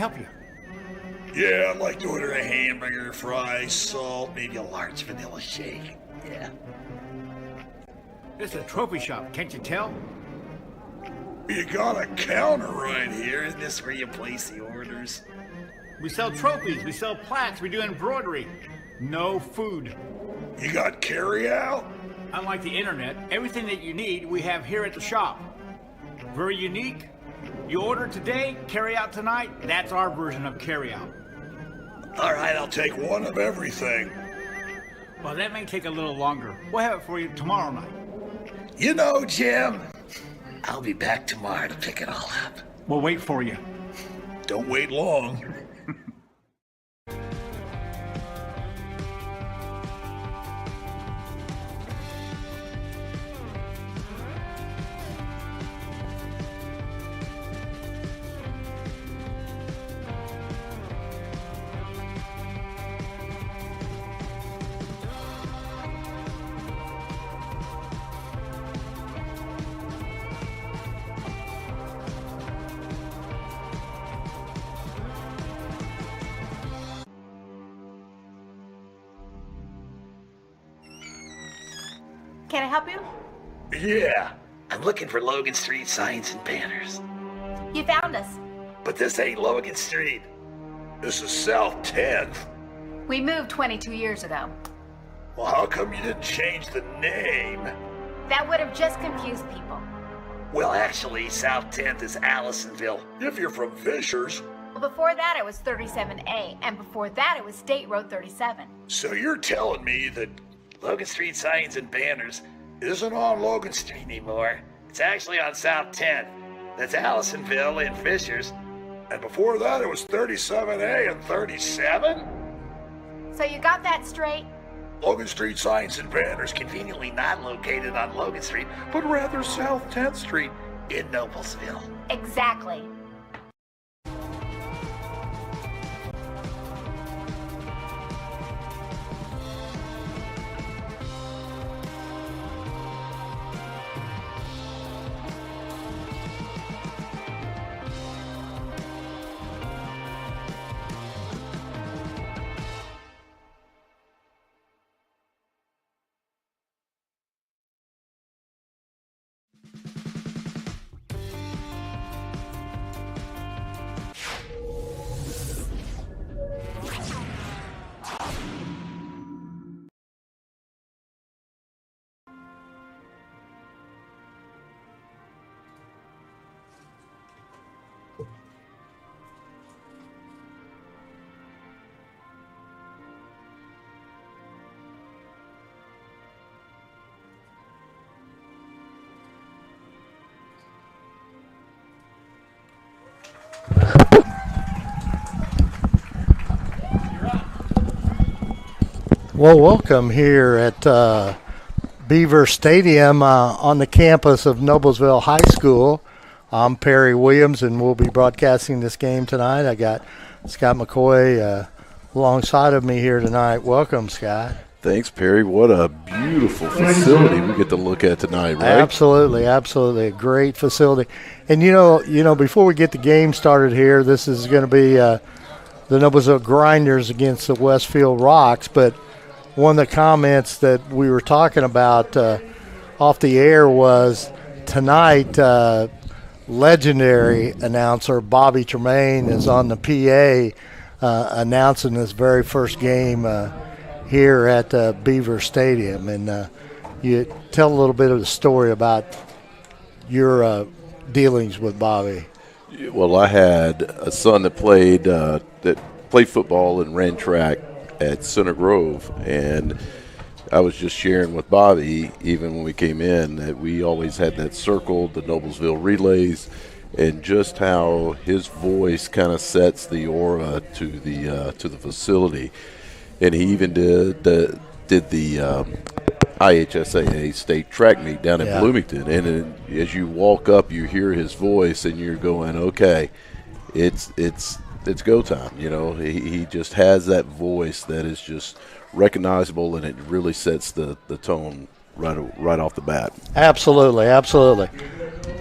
help you? Yeah, I'd like to order a hamburger, fries, salt, maybe a large vanilla shake. Yeah. This is a trophy shop, can't you tell? You got a counter right here. Isn't this where you place the orders? We sell trophies, we sell plaques, we do embroidery. No food. You got carry-out? Unlike the internet, everything that you need we have here at the shop. Very unique. You order today, carry out tonight. That's our version of carry out. All right, I'll take one of everything. Well, that may take a little longer. We'll have it for you tomorrow night. You know, Jim, I'll be back tomorrow to pick it all up. We'll wait for you. Don't wait long. Can I help you? Yeah, I'm looking for Logan Street signs and banners. You found us. But this ain't Logan Street. This is South 10th. We moved 22 years ago. Well, how come you didn't change the name? That would have just confused people. Well, actually, South 10th is Allisonville, if you're from Fishers. Well, before that it was 37A, and before that it was State Road 37. So you're telling me that Logan Street signs and banners isn't on Logan Street anymore. It's actually on South 10th. That's Allisonville and Fishers. And before that, it was 37A and 37? So you got that straight? Logan Street signs and banners conveniently not located on Logan Street, but rather South 10th Street in Noblesville. Exactly. Well, welcome here at Beaver Stadium on the campus of Noblesville High School. I'm Perry Williams, and we'll be broadcasting this game tonight. I got Scott McCoy alongside of me here tonight. Welcome, Scott. Thanks, Perry. What a beautiful facility we get to look at tonight, right? Absolutely, absolutely. A great facility. And, you know, before we get the game started here, this is going to be the Noblesville Grinders against the Westfield Rocks, but one of the comments that we were talking about off the air was tonight legendary announcer Bobby Tremaine is on the PA announcing his very first game here at Beaver Stadium. And you tell a little bit of the story about your dealings with Bobby. Well, I had a son that played football and ran track at Center Grove, and I was just sharing with Bobby, even when we came in, that we always had that circle, the Noblesville relays, and just how his voice kind of sets the aura to the facility. And he even did the IHSAA state track meet down in Bloomington, and as you walk up, you hear his voice, and you're going, okay, it's go time. You know, he just has that voice that is just recognizable, and it really sets the tone right off the bat. Absolutely, absolutely.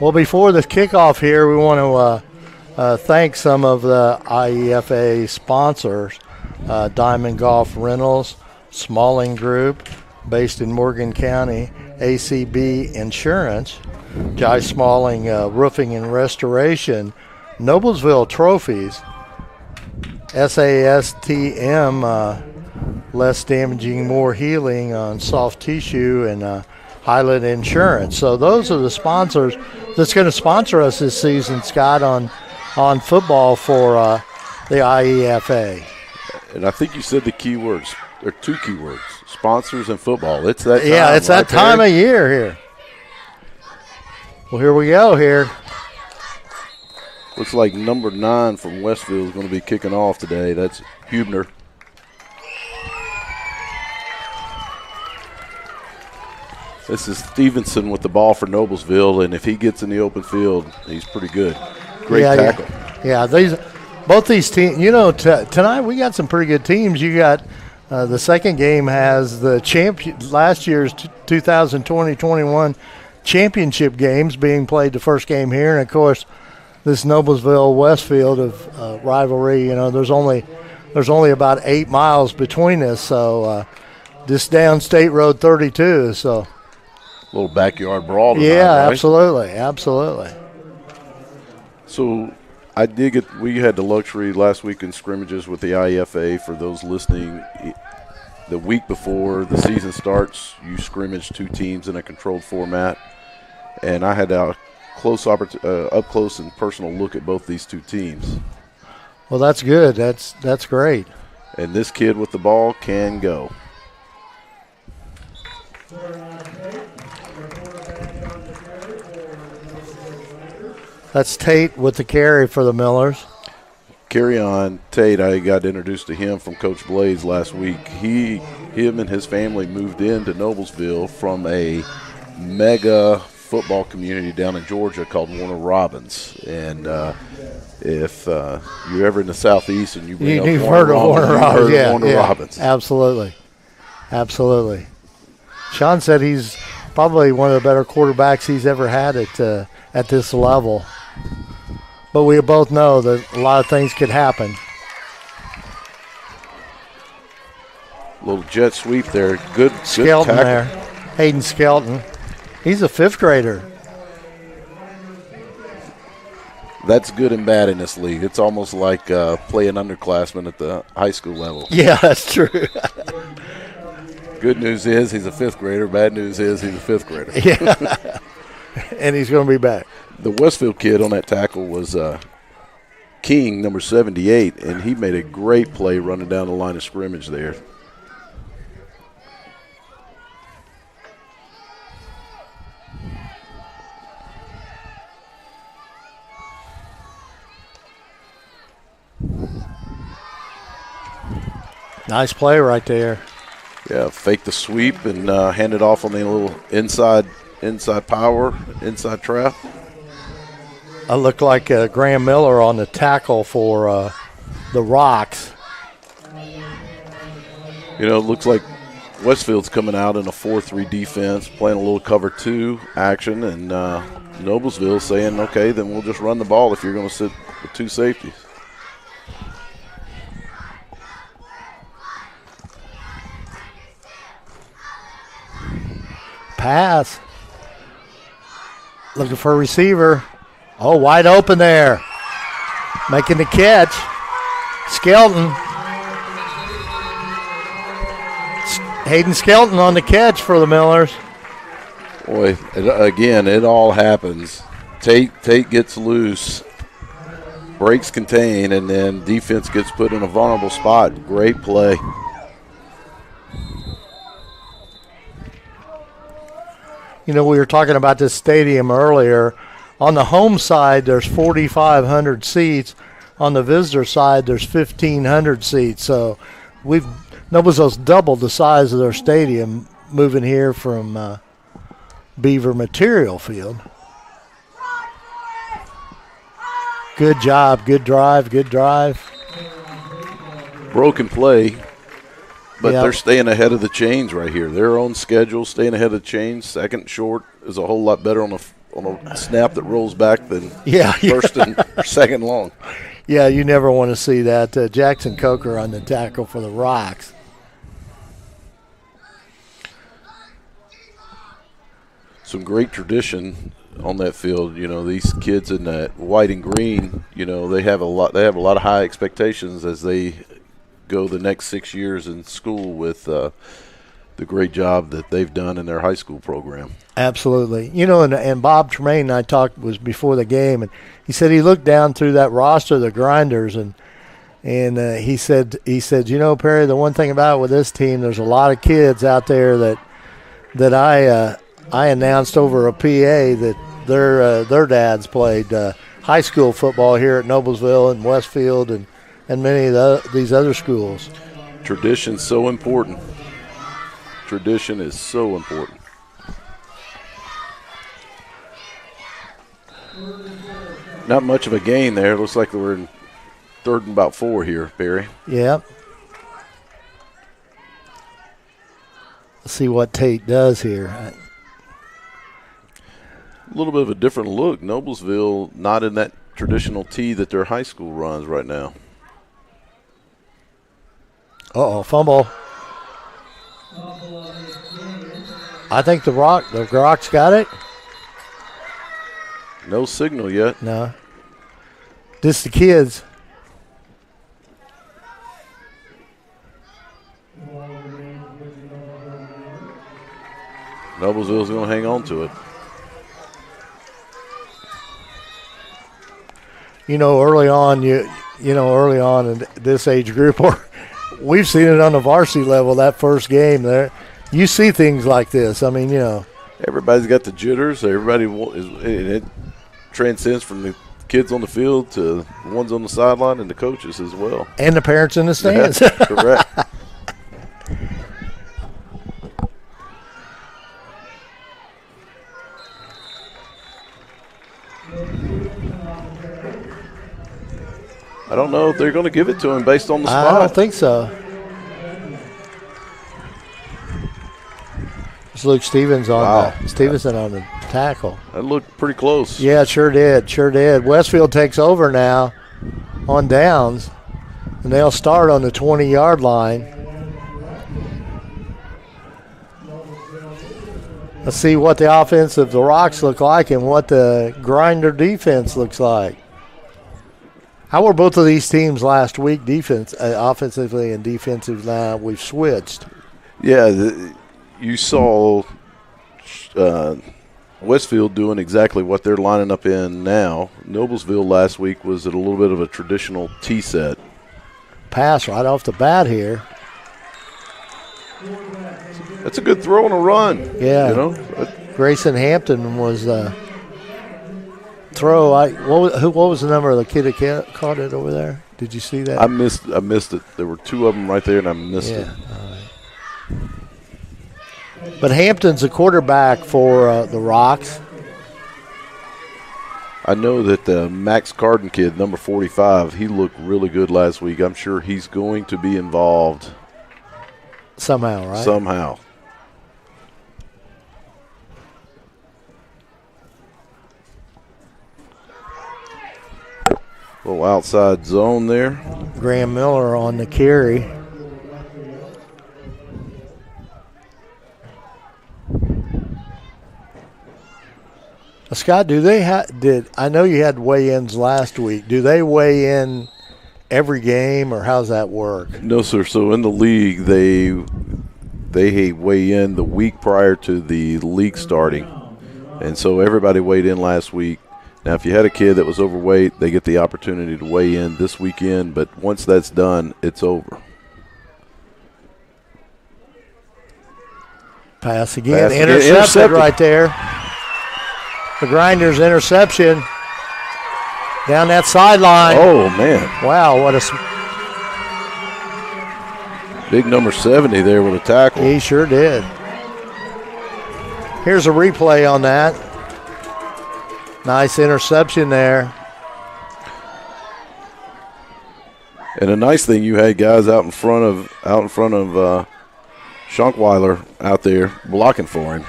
Well, before the kickoff here, we want to thank some of the IEFA sponsors, Diamond Golf Rentals, Smalling Group, based in Morgan County, ACB Insurance, Jai Smalling Roofing and Restoration, Noblesville Trophies, SASTM, Less Damaging, More Healing on Soft Tissue, and Highland Insurance. So those are the sponsors that's going to sponsor us this season, Scott, on football for the IEFA. And I think you said the key words, or two key words, sponsors and football. It's that time. Yeah, it's that time of year here. Well, here we go here. Looks like number 9 from Westfield is going to be kicking off today. That's Hubner. This is Stevenson with the ball for Noblesville, and if he gets in the open field, he's pretty good. Great tackle. Yeah, both these teams, tonight we got some pretty good teams. You got the second game has the last year's 2020-21 championship games being played, the first game here, and of course this Noblesville-Westfield of rivalry. There's only about 8 miles between us, so just down State Road 32, so. Little backyard brawl tonight, yeah, right? Absolutely. So we had the luxury last week in scrimmages with the IEFA. For those listening, the week before the season starts, you scrimmage 2 teams in a controlled format, and I had a up close and personal look at both these 2 teams. Well, that's good. That's great. And this kid with the ball can go. That's Tate with the carry for the Millers. Carry on. Tate, I got introduced to him from Coach Blaze last week. Him and his family moved into Noblesville from a mega football community down in Georgia called Warner Robins. And if you're ever in the Southeast and you've heard of Warner Robins. Warner Robins. Absolutely. Sean said he's probably one of the better quarterbacks he's ever had at this level. But we both know that a lot of things could happen. Little jet sweep there. Good Skelton tackle there. Hayden Skelton. He's a 5th grader. That's good and bad in this league. It's almost like playing underclassmen at the high school level. Yeah, that's true. Good news is he's a 5th grader. Bad news is he's a 5th grader. Yeah. And he's going to be back. The Westfield kid on that tackle was King, number 78, and he made a great play running down the line of scrimmage there. Nice play right there. Yeah, fake the sweep and hand it off on the little inside power, inside trap. I look like Graham Miller on the tackle for the Rocks. It looks like Westfield's coming out in a 4-3 defense, playing a little cover 2 action, and Noblesville saying, okay, then we'll just run the ball if you're going to sit with 2 safeties. Pass. Looking for a receiver. Oh, wide open there. Making the catch. Skelton. Hayden Skelton on the catch for the Millers. Boy, again, it all happens. Tate gets loose, breaks contain, and then defense gets put in a vulnerable spot. Great play. We were talking about this stadium earlier. On the home side, there's 4,500 seats. On the visitor side, there's 1,500 seats. So Noblesville's doubled the size of their stadium moving here from Beaver Material Field. Good job, good drive. Broken play, but Yep. they're staying ahead of the chains right here. Their own schedule, staying ahead of the chains. Second short is a whole lot better on on a snap that rolls back than Yeah. first and second long. Yeah, you never want to see that. Jackson Coker on the tackle for the Rocks. Some great tradition on that field. You know, these kids in that white and green, you know, they have a lot of high expectations as they go the next 6 years in school with the great job that they've done in their high school program. You know, and Bob Tremaine and I talked was before the game, and he said he looked down through that roster of the Grinders, and he said, you know, Perry, the one thing about it with this team, there's a lot of kids out there that I announced over a PA that their dads played high school football here at Noblesville and Westfield and many of these other schools. Tradition's so important. Tradition is so important. Not much of a gain there. Looks like we're in 3rd and about 4 here, Barry. Yeah. Let's see what Tate does here. A little bit of a different look. Noblesville not in that traditional tee that their high school runs right now. Uh-oh, fumble. I think the Rocks got it. No signal yet. No. Just the kids. Noblesville's going to hang on to it. You know, early on in this age group, or we've seen it on the varsity level, that first game there, you see things like this. I mean, you know. Everybody's got the jitters. And it transcends from the kids on the field to the ones on the sideline and the coaches as well. And the parents in the stands. Correct. I don't know if they're going to give it to him based on the spot. I don't think so. It's Luke Stevenson on the tackle. That looked pretty close. Yeah, it sure did. Westfield takes over now on downs, and they'll start on the 20-yard line. Let's see what the offense of the Rocks look like and what the Grinder defense looks like. How were both of these teams last week, offensively and defensively? Now we've switched. Yeah, you saw Westfield doing exactly what they're lining up in now. Noblesville last week was at a little bit of a traditional T set. Pass right off the bat here. That's a good throw and a run. Yeah. You know? Grayson Hampton was throw. What was the number of the kid that caught it over there? Did you see that? I missed it. There were 2 of them right there, and I missed it. All right. But Hampton's a quarterback for the Rocks. I know that the Max Carden kid, number 45, he looked really good last week. I'm sure he's going to be involved somehow, right? Somehow. Little outside zone there. Graham Miller on the carry. Scott, do they I know you had weigh-ins last week. Do they weigh in every game, or how's that work? No, sir. So in the league, they weigh in the week prior to the league starting, and so everybody weighed in last week. Now, if you had a kid that was overweight, they get the opportunity to weigh in this weekend, but once that's done, it's over. Pass again. Intercepted right there. The Grinders interception down that sideline. Oh, man. Wow, what a big number 70 there with a tackle. He sure did. Here's a replay on that. Nice interception there. And a nice thing, you had guys out in front of Schunkweiler out there blocking for him.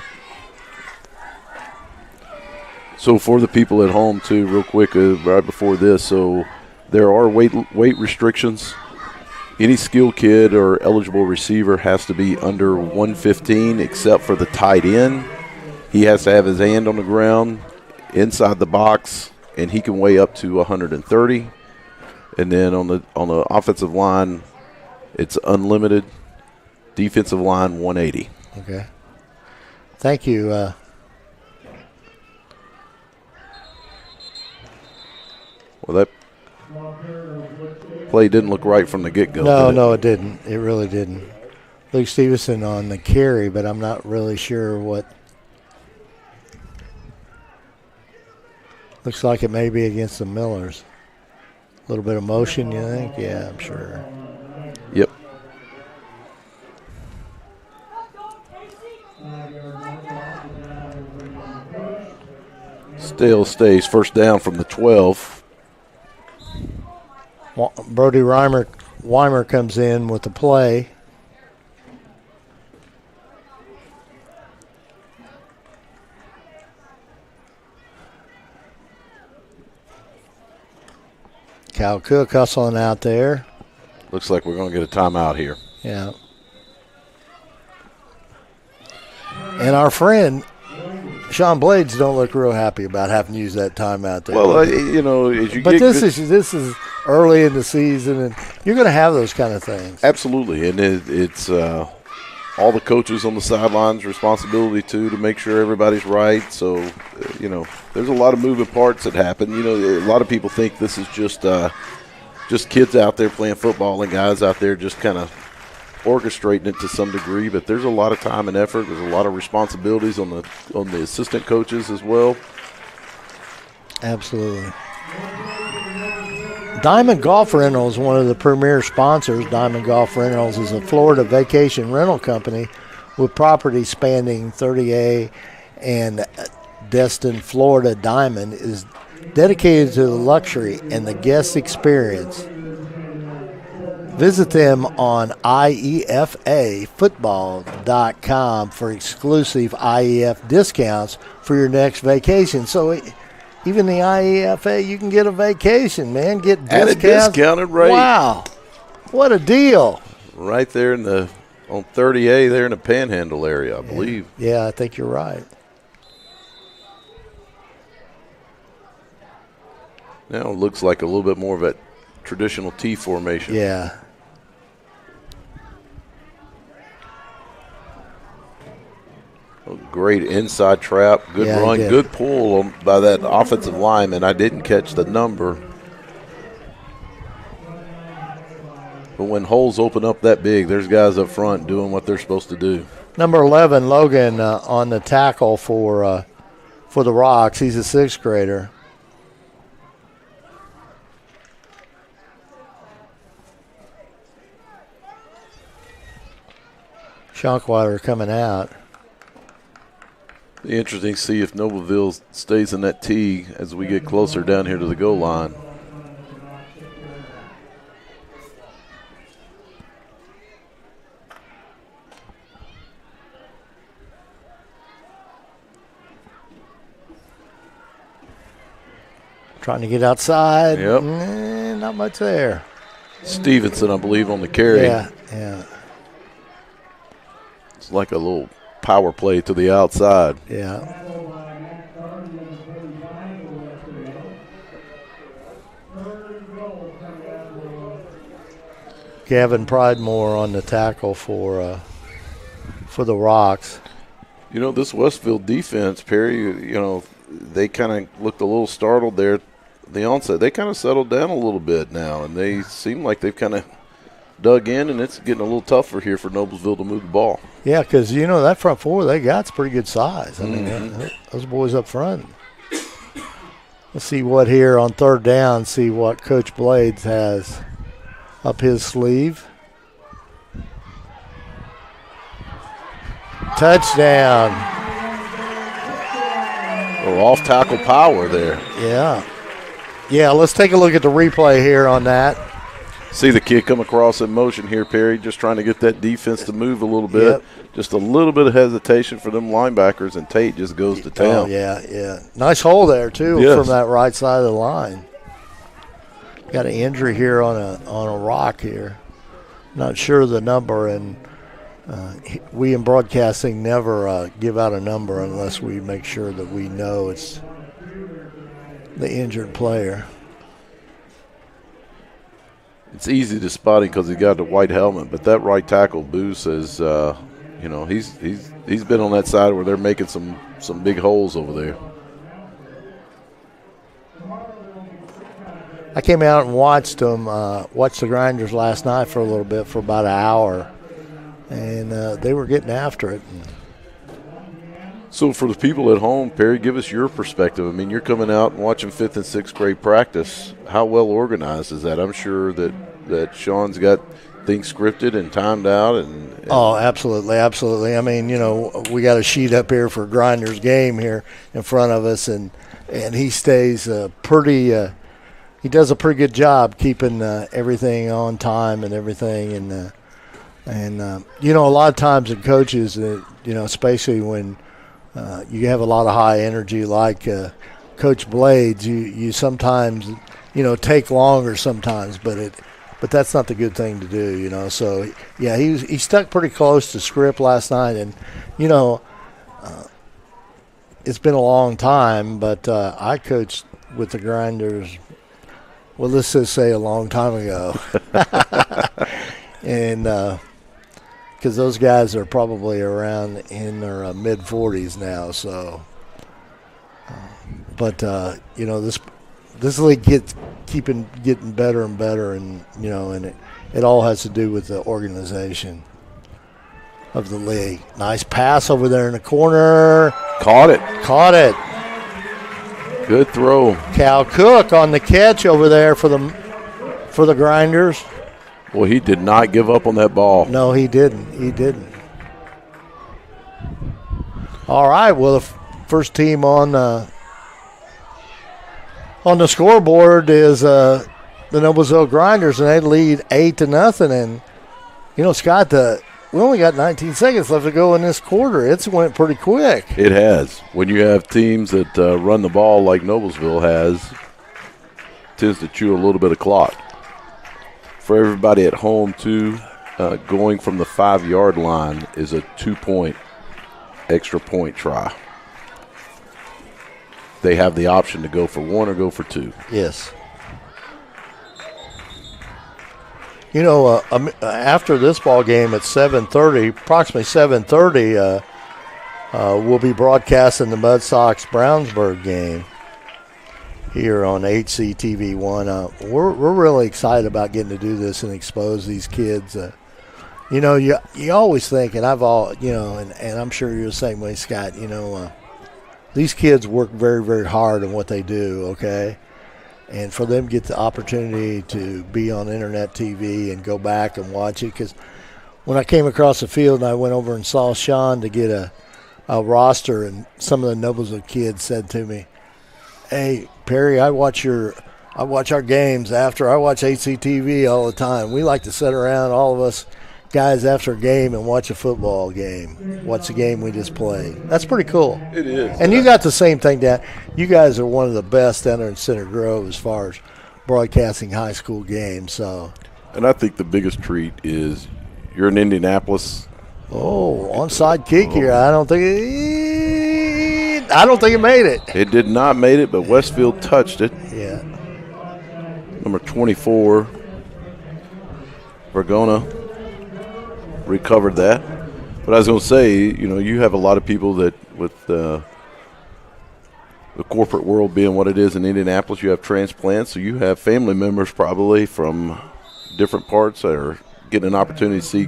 So for the people at home too, real quick, right before this, so there are weight restrictions. Any skilled kid or eligible receiver has to be under 115 except for the tight end. He has to have his hand on the ground inside the box, and he can weigh up to 130. And then on the offensive line, it's unlimited. Defensive line, 180. Okay. Thank you. Well, that play didn't look right from the get-go. No, it didn't. It really didn't. Luke Stevenson on the carry, but I'm not really sure what. Looks like it may be against the Millers. A little bit of motion, you think? Yeah, I'm sure. Yep. Still stays first down from the 12. Brody Weimer comes in with the play. Cal Cook hustling out there. Looks like we're going to get a timeout here. Yeah. And our friend Sean Blades don't look real happy about having to use that timeout there. Well, you know, as you but get this is early in the season, and you're going to have those kind of things. Absolutely, and it's all the coaches on the sidelines' responsibility too to make sure everybody's right. So, you know, there's a lot of moving parts that happen. You know, a lot of people think this is just kids out there playing football and guys out there just kind of orchestrating it to some degree, but there's a lot of time and effort. There's a lot of responsibilities on the assistant coaches as well. Absolutely. Diamond Golf Rentals is one of the premier sponsors. Diamond Golf Rentals is a Florida vacation rental company with properties spanning 30A and Destin, Florida. Diamond is dedicated to the luxury and the guest experience. Visit them on IEFAfootball.com for exclusive IEF discounts for your next vacation. So even the IEFA, you can get a vacation, man. Get discounts. At a discounted rate. Wow. What a deal. Right there on 30A there in the Panhandle area, I believe. Yeah, I think you're right. Now it looks like a little bit more of a traditional T formation. Yeah. Great inside trap, good run, good pull by that offensive lineman. I didn't catch the number. But when holes open up that big, there's guys up front doing what they're supposed to do. Number 11, Logan, on the tackle for the Rocks. He's a sixth grader. Shonkwater coming out. Interesting to see if Noblesville stays in that T as we get closer down here to the goal line. Trying to get outside. Yep. Not much there. Stevenson, I believe, on the carry. Yeah. It's like a little power play to the outside. Yeah. Gavin Pridemore on the tackle for the Rocks. You know, this Westfield defense, Perry, you know, they kind of looked a little startled there at the onset. They kind of settled down a little bit now, and they seem like they've kind of dug in, and it's getting a little tougher here for Noblesville to move the ball. Yeah, because, you know, that front four they got's pretty good size. I mean, those boys up front. Let's see what here on third down, see what Coach Blades has up his sleeve. Touchdown. Oh, off-tackle power there. Yeah. Yeah, let's take a look at the replay here on that. See the kid come across in motion here, Perry, just trying to get that defense to move a little bit. Yep. Just a little bit of hesitation for them linebackers, and Tate just goes to town. Oh, yeah. Nice hole there, too, Yes. from that right side of the line. Got an injury here on a rock here. Not sure the number, and we in broadcasting never give out a number unless we make sure that we know it's the injured player. It's easy to spot him because he got the white helmet, but that right tackle, Boo, says, he's been on that side where they're making some big holes over there. I came out and watched the Grinders last night for a little bit, for about an hour, and they were getting after it. So for the people at home, Perry, give us your perspective. I mean, you're coming out and watching 5th and 6th grade practice. How well organized is that? I'm sure that Sean's got things scripted and timed out. And Oh, absolutely. I mean, we got a sheet up here for Grinders game here in front of us, and he stays he does a pretty good job keeping everything on time and everything. And a lot of times in coaches, especially when you have a lot of high energy like Coach Blades, you sometimes, take longer sometimes, but that's not the good thing to do, So, yeah, he stuck pretty close to script last night, and, it's been a long time, but I coached with the Grinders, well, let's just say a long time ago. And because those guys are probably around in their mid-40s now, so. But, this league getting better and better, and, and it all has to do with the organization of the league. Nice pass over there in the corner. Caught it. Good throw. Cal Cook on the catch over there for the Grinders. Well, he did not give up on that ball. No, he didn't. All right, well, the first team on the scoreboard is the Noblesville Grinders, and they lead 8-0. And, Scott, we only got 19 seconds left to go in this quarter. It's went pretty quick. It has. When you have teams that run the ball like Noblesville has, tends to chew a little bit of clock. For everybody at home, too, going from the 5-yard line is a 2-point extra point try. They have the option to go for 1 or go for 2. Yes. After this ball game at 7:30, approximately 7:30, we'll be broadcasting the Mud Sox Brownsburg game here on HCTV 1. We're really excited about getting to do this and expose these kids. You always think, and and I'm sure you're the same way, Scott. These kids work very, very hard on what they do. Okay. And for them to get the opportunity to be on internet TV and go back and watch it, because when I came across the field and I went over and saw Sean to get a roster, and some of the Noblesville kids said to me, "Hey, Perry, I watch our games after. I watch HCTV all the time. We like to sit around, all of us guys, after a game and watch a football game. Watch the game we just played." That's pretty cool. It is. And you got the same thing down. You guys are one of the best down there in Center Grove as far as broadcasting high school games. So. And I think the biggest treat is you're in Indianapolis. Oh, onside kick here. I don't think it made it. It did not make it, but Westfield touched it. Yeah. Number 24, Vergona, recovered that. But I was going to say, you have a lot of people that with the corporate world being what it is in Indianapolis, you have transplants, so you have family members probably from different parts that are getting an opportunity to see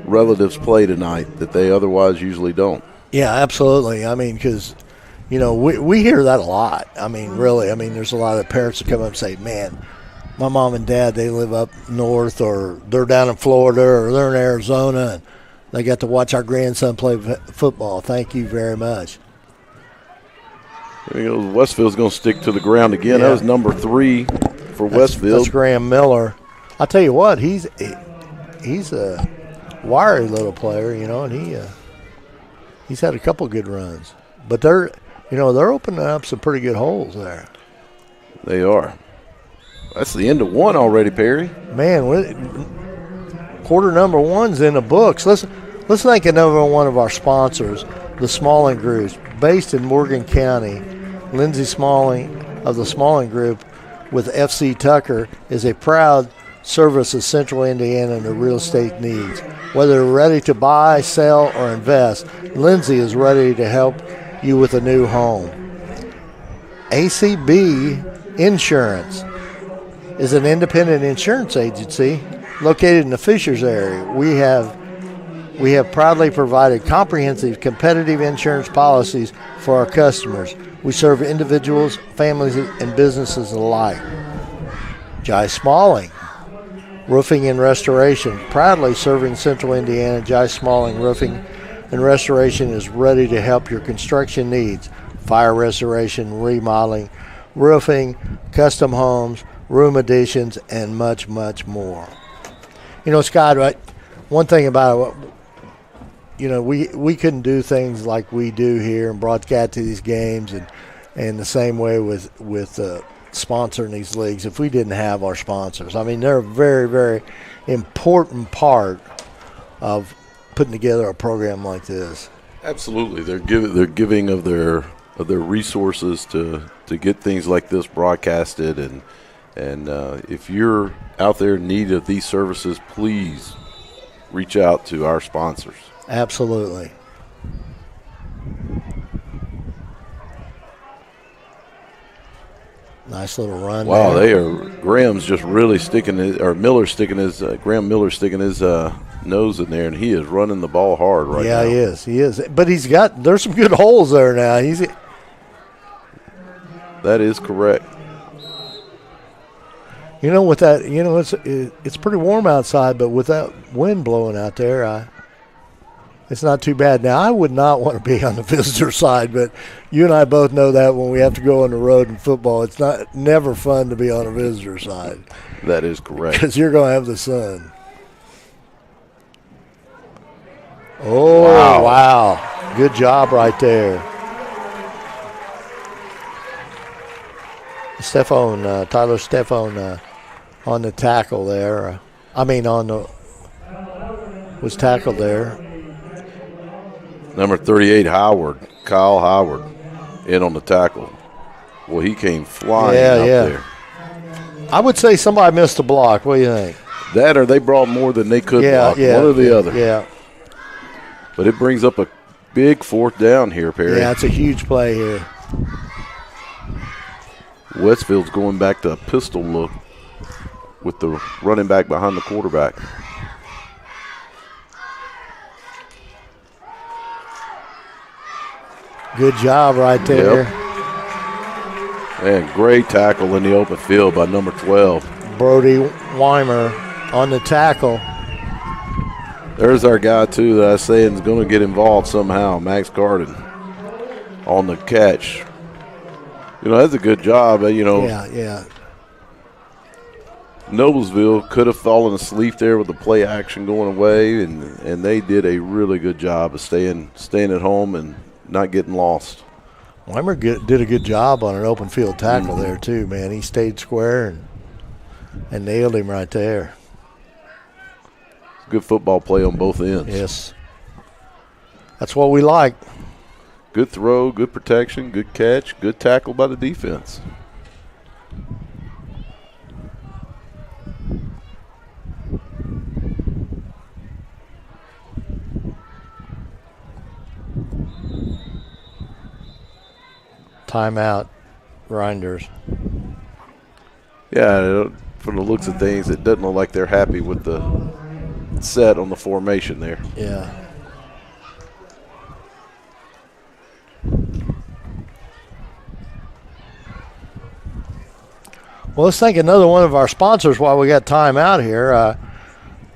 relatives play tonight that they otherwise usually don't. Yeah, absolutely. I mean, because, we hear that a lot. I mean, really. I mean, there's a lot of parents that come up and say, man, my mom and dad, they live up north, or they're down in Florida, or they're in Arizona, and they got to watch our grandson play football. Thank you very much. Westfield's going to stick to the ground again. Yeah. That was number 3 for Westfield. That's Graham Miller. I'll tell you what, he's a wiry little player, you know, and he's had a couple good runs. But they're opening up some pretty good holes there. They are. That's the end of one already, Perry. Man, quarter number one's in the books. Let's thank another one of our sponsors, the Smalling Group, based in Morgan County. Lindsay Smalling of the Smalling Group with FC Tucker is a proud service of Central Indiana and their real estate needs. Whether you're ready to buy, sell, or invest, Lindsay is ready to help you with a new home. ACB Insurance is an independent insurance agency located in the Fishers area. We have proudly provided comprehensive, competitive insurance policies for our customers. We serve individuals, families, and businesses alike. Jai Smalling, Roofing and Restoration, proudly serving Central Indiana. Jai Smalling Roofing and Restoration is ready to help your construction needs. Fire restoration, remodeling, roofing, custom homes, room additions, and much, much more. You know, Scott, right? One thing about it, you know, we couldn't do things like we do here and broadcast to these games and the same way with sponsoring these leagues if we didn't have our sponsors. I mean, they're a very, very important part of putting together a program like this. Absolutely, they're giving of their resources to get things like this broadcasted, and if you're out there in need of these services, please reach out to our sponsors. Absolutely. Nice little run. Wow, there. Graham's just really Miller's sticking his nose in there, and he is running the ball hard right now. Yeah, he is. But there's some good holes there now. That is correct. You know, with that, you know, it's pretty warm outside, but with that wind blowing out there, it's not too bad. Now, I would not want to be on the visitor side, but you and I both know that when we have to go on the road in football, it's never fun to be on the visitor side. That is correct. Because you're going to have the sun. Oh, wow. Good job right there. Tyler Stephone on the tackle there. Was tackled there. Number 38, Kyle Howard, in on the tackle. Well, he came flying out there. I would say somebody missed a block. What do you think? That or they brought more than they could block. One or the other. Yeah. But it brings up a big fourth down here, Perry. Yeah, it's a huge play here. Westfield's going back to a pistol look with the running back behind the quarterback. Good job right there. Yep. And great tackle in the open field by number 12. Brody Weimer on the tackle. There's our guy, too, that I was saying is going to get involved somehow, Max Garden, on the catch. You know, that's a good job. Yeah. Noblesville could have fallen asleep there with the play action going away, and they did a really good job of staying at home and not getting lost. Weimer did a good job on an open field tackle there too, man. He stayed square and nailed him right there. Good football play on both ends. Yes. That's what we like. Good throw, good protection, good catch, good tackle by the defense. Timeout, Grinders. Yeah, from the looks of things, it doesn't look like they're happy with the set on the formation there. Yeah. Well, let's thank another one of our sponsors while we got time out here.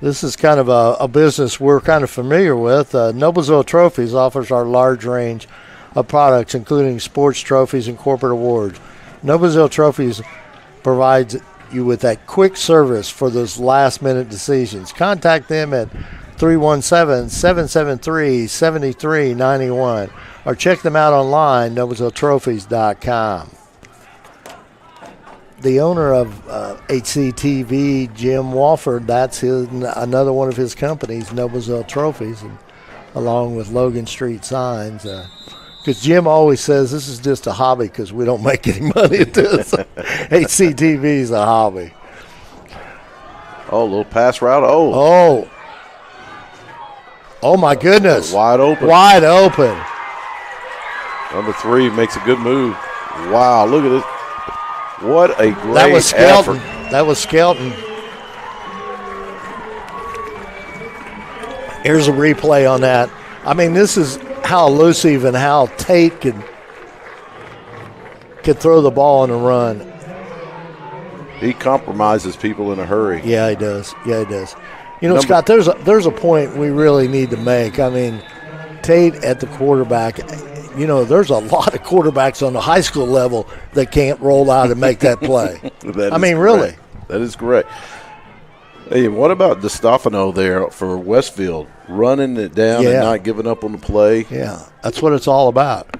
This is kind of a business we're kind of familiar with. Noblesville Trophies offers our large range of products, including sports trophies and corporate awards. Noblesville Trophies provides you with that quick service for those last-minute decisions. Contact them at 317-773-7391 or check them out online, NoblesvilleTrophies.com. The owner of HCTV, Jim Walford, that's another one of his companies, Noblesville Trophies, and along with Logan Street Signs. Because Jim always says this is just a hobby because we don't make any money at this. HCTV is a hobby. Oh, a little pass route. Oh, my goodness. Wide open. Wide open. Number 3 makes a good move. Wow, look at this. What a great That was Skelton. effort. That was Skelton. Here's a replay on that. I mean, this is how elusive and how Tate could throw the ball on a run. He compromises people in a hurry. Yeah, he does. You know, Scott, there's a point we really need to make. I mean, Tate at the quarterback, you know, there's a lot of quarterbacks on the high school level that can't roll out and make that play. Really. That is correct. Hey, what about DiStefano there for Westfield? Running it down and not giving up on the play. Yeah, that's what it's all about.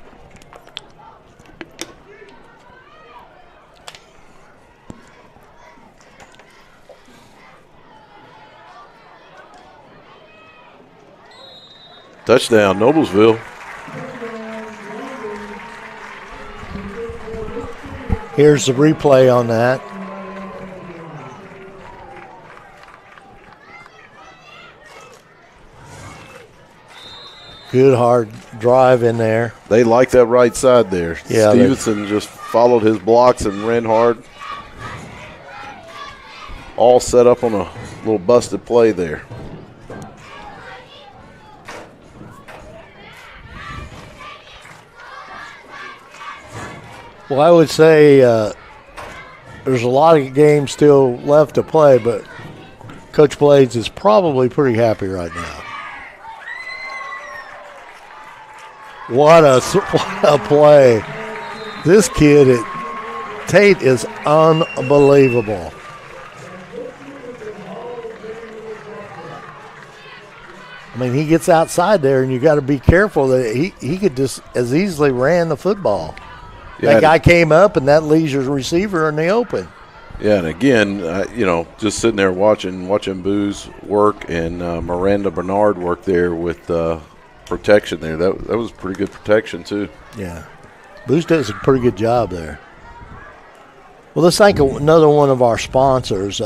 Touchdown, Noblesville. Here's the replay on that. Good hard drive in there. They like that right side there. Yeah, Stevenson just followed his blocks and ran hard. All set up on a little busted play there. Well, I would say there's a lot of games still left to play, but Coach Blades is probably pretty happy right now. What a play. This kid, Tate, is unbelievable. I mean, he gets outside there, and you got to be careful that he could just as easily ran the football. Yeah, that guy came up, and that leaves your receiver in the open. Yeah, and again, you know, just sitting there watching Boo's work and Miranda Bernard work there with protection there. That was pretty good protection too. Yeah, Boo's does a pretty good job there. Well, let's thank another one of our sponsors,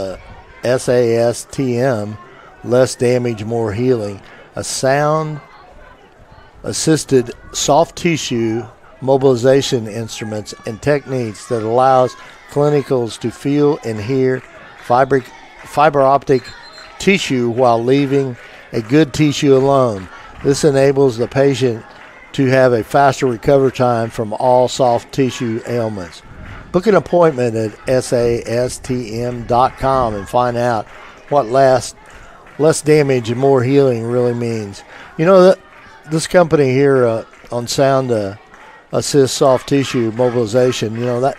SASTM, Less Damage, More Healing, a sound-assisted soft tissue mobilization instruments and techniques that allows clinicals to feel and hear fiber optic tissue while leaving a good tissue alone. This enables the patient to have a faster recovery time from all soft tissue ailments. Book an appointment at SASTM.com and find out what less damage and more healing really means. You know, this company here on Sound Assist Soft Tissue Mobilization, you know, that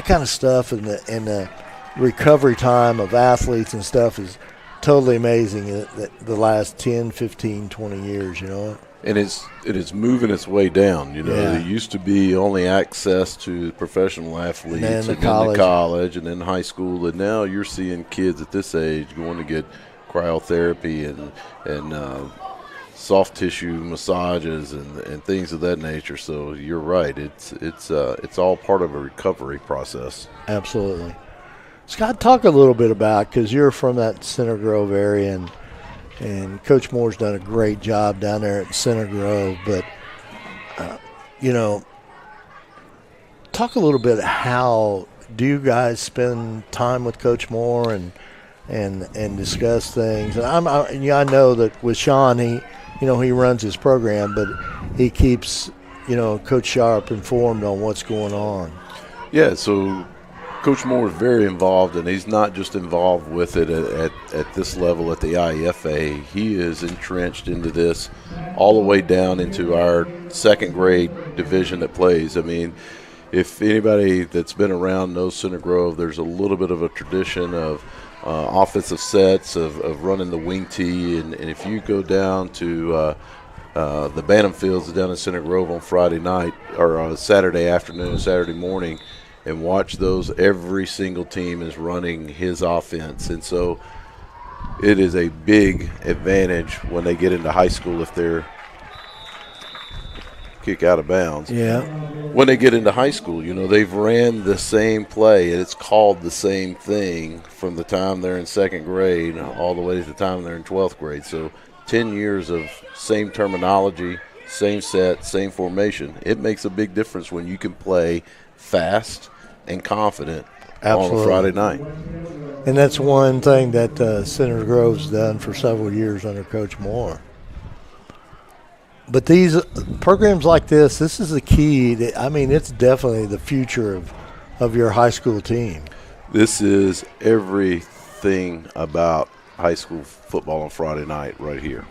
kind of stuff and the recovery time of athletes and stuff is totally amazing the last 10, 15, 20 years, you know. And it is moving its way down, you know. Yeah. There used to be only access to professional athletes and then the college and then high school, and now you're seeing kids at this age going to get cryotherapy and soft tissue massages and things of that nature. So you're right. It's all part of a recovery process. Absolutely. Scott, talk a little bit about, because you're from that Center Grove area, and Coach Moore's done a great job down there at Center Grove. But, you know, talk a little bit, how do you guys spend time with Coach Moore and discuss things? And I know that with Sean, he runs his program, but he keeps, Coach Sharp informed on what's going on. Yeah, so Coach Moore is very involved, and he's not just involved with it at this level at the IEFA. He is entrenched into this all the way down into our second grade division that plays. I mean, if anybody that's been around knows Center Grove, there's a little bit of a tradition of offensive sets, of running the wing tee. And if you go down to the Bantam Fields down in Center Grove on Friday night or Saturday afternoon, Saturday morning, and watch those, every single team is running his offense. And so it is a big advantage when they get into high school if they're kick out of bounds. Yeah. When they get into high school, they've ran the same play and it's called the same thing from the time they're in second grade all the way to the time they're in 12th grade. So 10 years of same terminology, same set, same formation. It makes a big difference when you can play fast and confident. Absolutely. On a Friday night. And that's one thing that Center Grove's done for several years under Coach Moore. But these programs like this is the key. It's definitely the future of your high school team. This is everything about high school football on Friday night right here.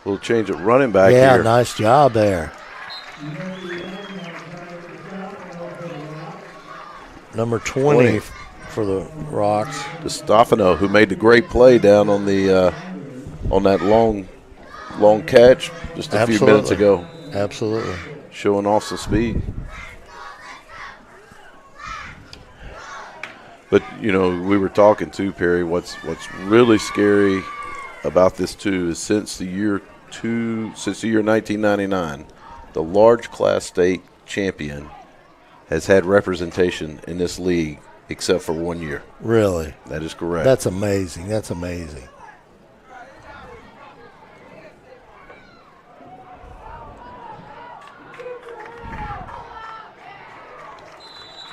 Little change at running back here. Yeah, nice job there. Number 20 for the Rocks. DeStefano, who made the great play down on the on that long catch just a few minutes ago. Absolutely. Showing off some speed. But, we were talking too, Perry, what's really scary about this too is since the year 1999, the large class state champion has had representation in this league except for 1 year. Really? That is correct. That's amazing. That's amazing.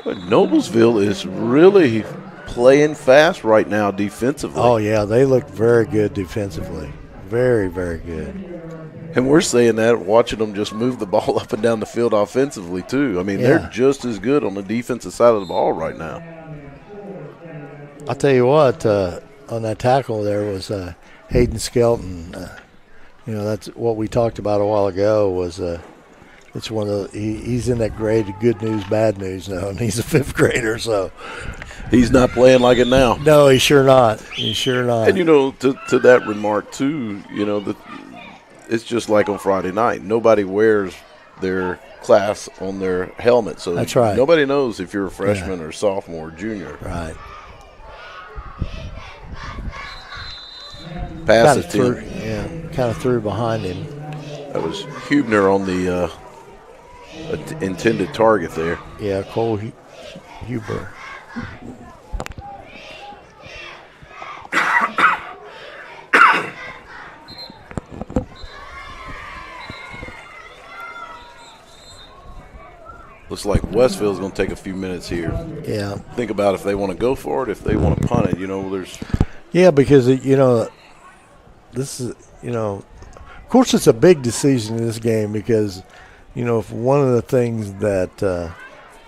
Well, Noblesville is really playing fast right now defensively. Oh, yeah. They look very good defensively. Very, very good. And we're saying that, watching them just move the ball up and down the field offensively, too. They're just as good on the defensive side of the ball right now. I'll tell you what, on that tackle there was Hayden Skelton. That's what we talked about a while ago was it's one of the, he's in that grade of good news, bad news now, and he's a fifth grader, so. He's not playing like it now. No, he's sure not. He's sure not. And, to that remark, too, it's just like on Friday night. Nobody wears their class on their helmet. So that's right. Nobody knows if you're a freshman or sophomore or junior. Right. Pass it to him. Kind of threw behind him. That was Hubner on the intended target there. Yeah, Cole Huber. Looks like Westfield's going to take a few minutes here. Yeah. Think about if they want to go for it, if they want to punt it. There's. Yeah, because this is of course it's a big decision in this game because if one of the things that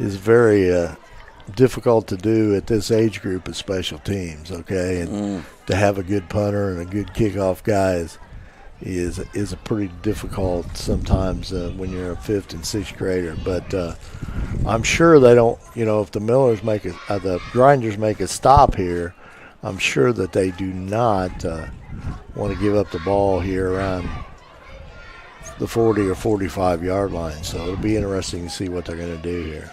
is very difficult to do at this age group is special teams. Okay, and to have a good punter and a good kickoff guy is a pretty difficult sometimes when you're a fifth and sixth grader. But I'm sure they don't. If the Millers the Grinders make a stop here, I'm sure that they do not want to give up the ball here around the 40 or 45 yard line. So it'll be interesting to see what they're going to do here.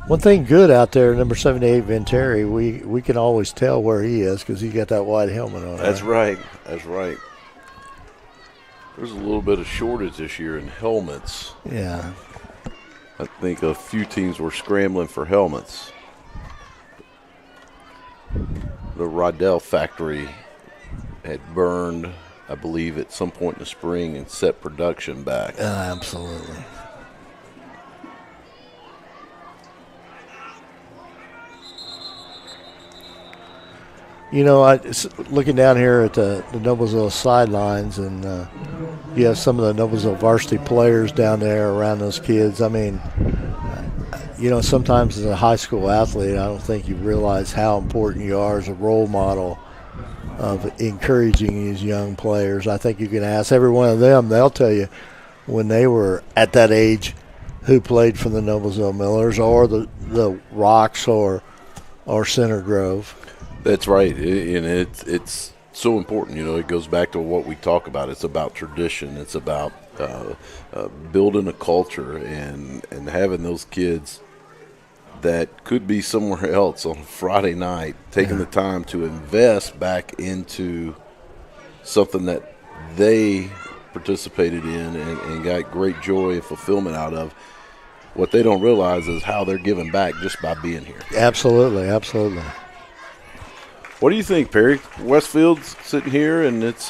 One thing good out there, number 78, Venteri, we can always tell where he is because he's got that white helmet on. That's right. That's right. There's a little bit of shortage this year in helmets. Yeah. I think a few teams were scrambling for helmets. The Rodell factory had burned, I believe, at some point in the spring and set production back. Absolutely. Looking down here at the Noblesville sidelines, and you have some of the Noblesville varsity players down there around those kids. I mean, sometimes as a high school athlete, I don't think you realize how important you are as a role model of encouraging these young players. I think you can ask every one of them; they'll tell you when they were at that age who played for the Noblesville Millers or the Rocks or Center Grove. That's right, and it's so important. It goes back to what we talk about. It's about tradition. It's about building a culture and having those kids that could be somewhere else on Friday night, taking the time to invest back into something that they participated in and got great joy and fulfillment out of. What they don't realize is how they're giving back just by being here. Absolutely, absolutely. What do you think, Perry? Westfield's sitting here, and it's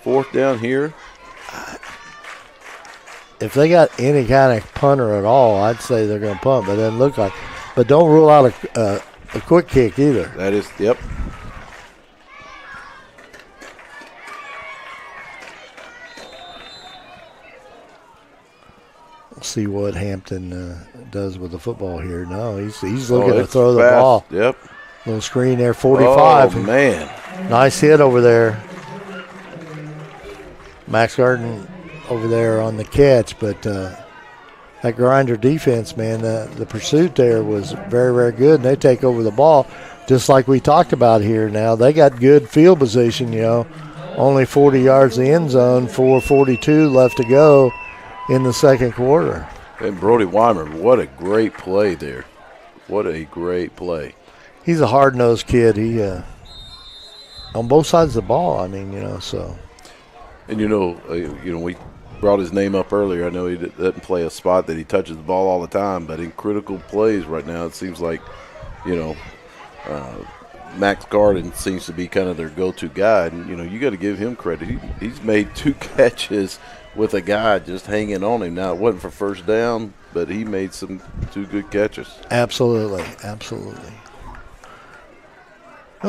fourth down here. If they got any kind of punter at all, I'd say they're going to punt, but it doesn't look like. But don't rule out a quick kick either. That is, yep. We'll see what Hampton does with the football here. No, he's looking to throw the fast. ball. Yep. Little screen there, 45. Oh, man. Nice hit over there. Max Garden over there on the catch, but that Grinder defense, man, the pursuit there was very, very good, and they take over the ball just like we talked about here now. They got good field position, only 40 yards the end zone, 4:42 left to go in the second quarter. And Brody Weimer, what a great play there. What a great play. He's a hard-nosed kid. He on both sides of the ball, so. And, we brought his name up earlier. I know he doesn't play a spot that he touches the ball all the time, but in critical plays right now, it seems like, Max Garden seems to be kind of their go-to guy. And, you got to give him credit. He's made 2 catches with a guy just hanging on him. Now, it wasn't for first down, but he made 2 good catches. Absolutely, absolutely.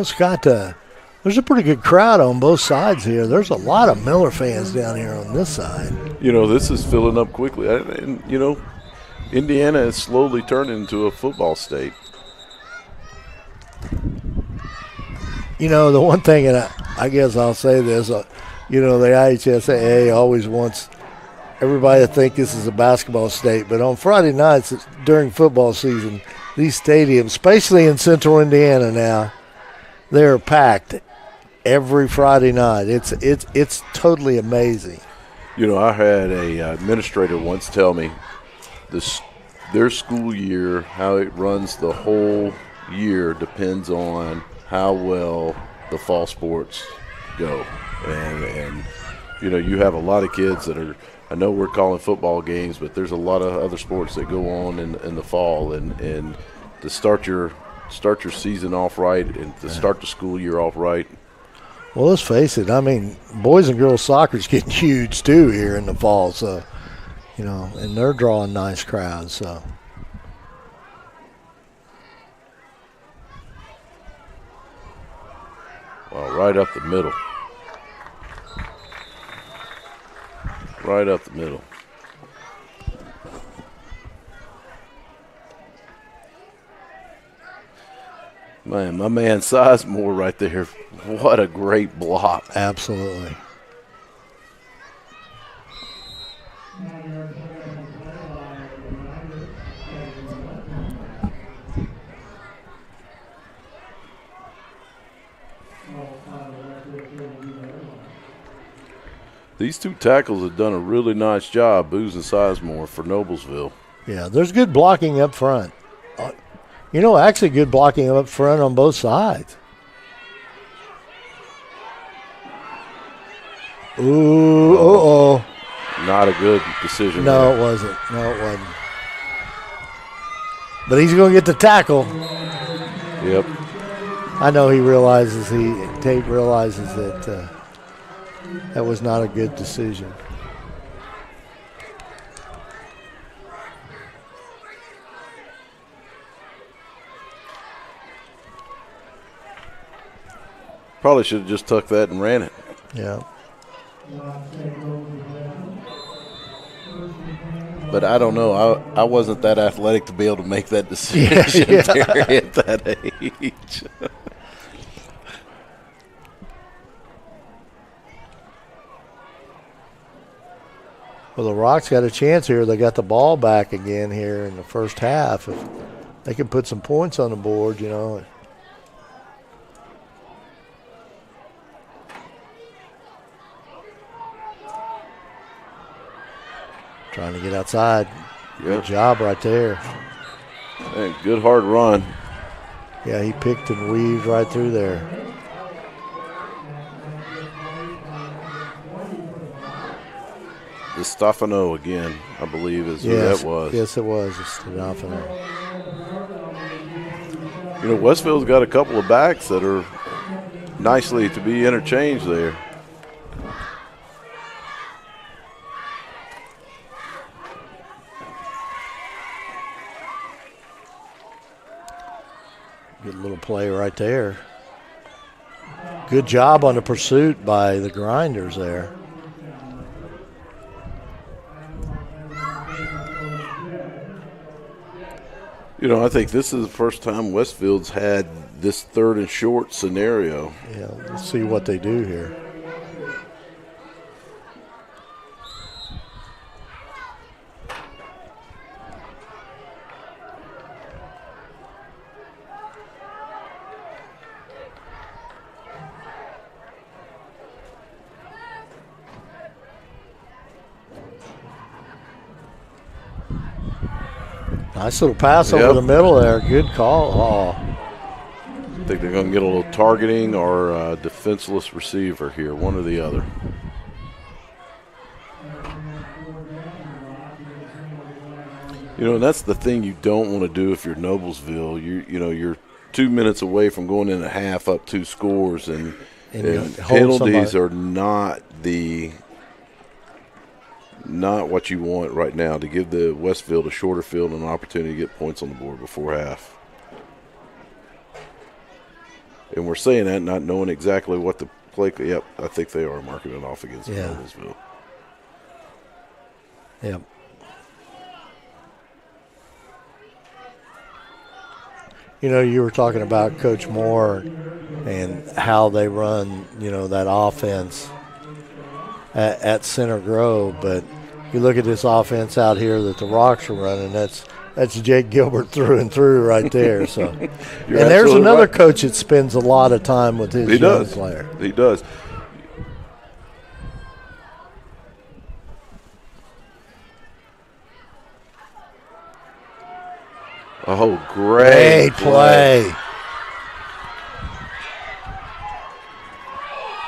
Scott, there's a pretty good crowd on both sides here. There's a lot of Miller fans down here on this side. This is filling up quickly. And, Indiana is slowly turning into a football state. The one thing, and I guess I'll say this, the IHSAA always wants everybody to think this is a basketball state, but on Friday nights during football season, these stadiums, especially in central Indiana now, they're packed every Friday night. It's totally amazing. I had a administrator once tell me their school year, how it runs the whole year, depends on how well the fall sports go. And you have a lot of kids that are, I know we're calling football games, but there's a lot of other sports that go on in the fall. And to start your season off right and to start the school year off right. Well, let's face it. Boys and girls soccer is getting huge too here in the fall. So, and they're drawing nice crowds. So, well, right up the middle. Right up the middle. Man, my man Sizemore right there. What a great block. Absolutely. These 2 tackles have done a really nice job, Booz and Sizemore, for Noblesville. Yeah, there's good blocking up front. Actually good blocking up front on both sides. Ooh, uh-oh. Not a good decision. No, there. it wasn't. But he's going to get the tackle. Yep. I know Tate realizes that that was not a good decision. Probably should have just tucked that and ran it. Yeah. But I don't know. I wasn't that athletic to be able to make that decision Terry, at that age. Well, the Rocks got a chance here. They got the ball back again here in the first half. If they can put some points on the board, you know. Trying to get outside. Good job right there. Hey, good hard run. Yeah, he picked and weaved right through there. Stefano again, I believe, is who that was. Yes, it was. Stefano. You know, Westfield's got a couple of backs that are nicely to be interchanged there. Good little play right there. Good job on the pursuit by the Grinders there. You know, I think this is the first time Westfield's had this 3rd and short scenario. Yeah, let's see what they do here. Nice little pass over the middle there. Good call. Oh. I think they're going to get a little targeting or a defenseless receiver here, one or the other. You know, and that's the thing you don't want to do if you're Noblesville. You know, you're 2 minutes away from going in a half up 2 scores, and penalties are not what you want right now to give the Westfield a shorter field and an opportunity to get points on the board before half. And we're saying that not knowing exactly what the play. Yep, I think they are marking it off against Noblesville. Yep. You know, you were talking about Coach Moore and how they run, you know, that offense at Center Grove, but you look at this offense out here that the Rocks are running, that's Jake Gilbert through and through right there. So, and there's another coach that spends a lot of time with his young player. He does. Oh, great play.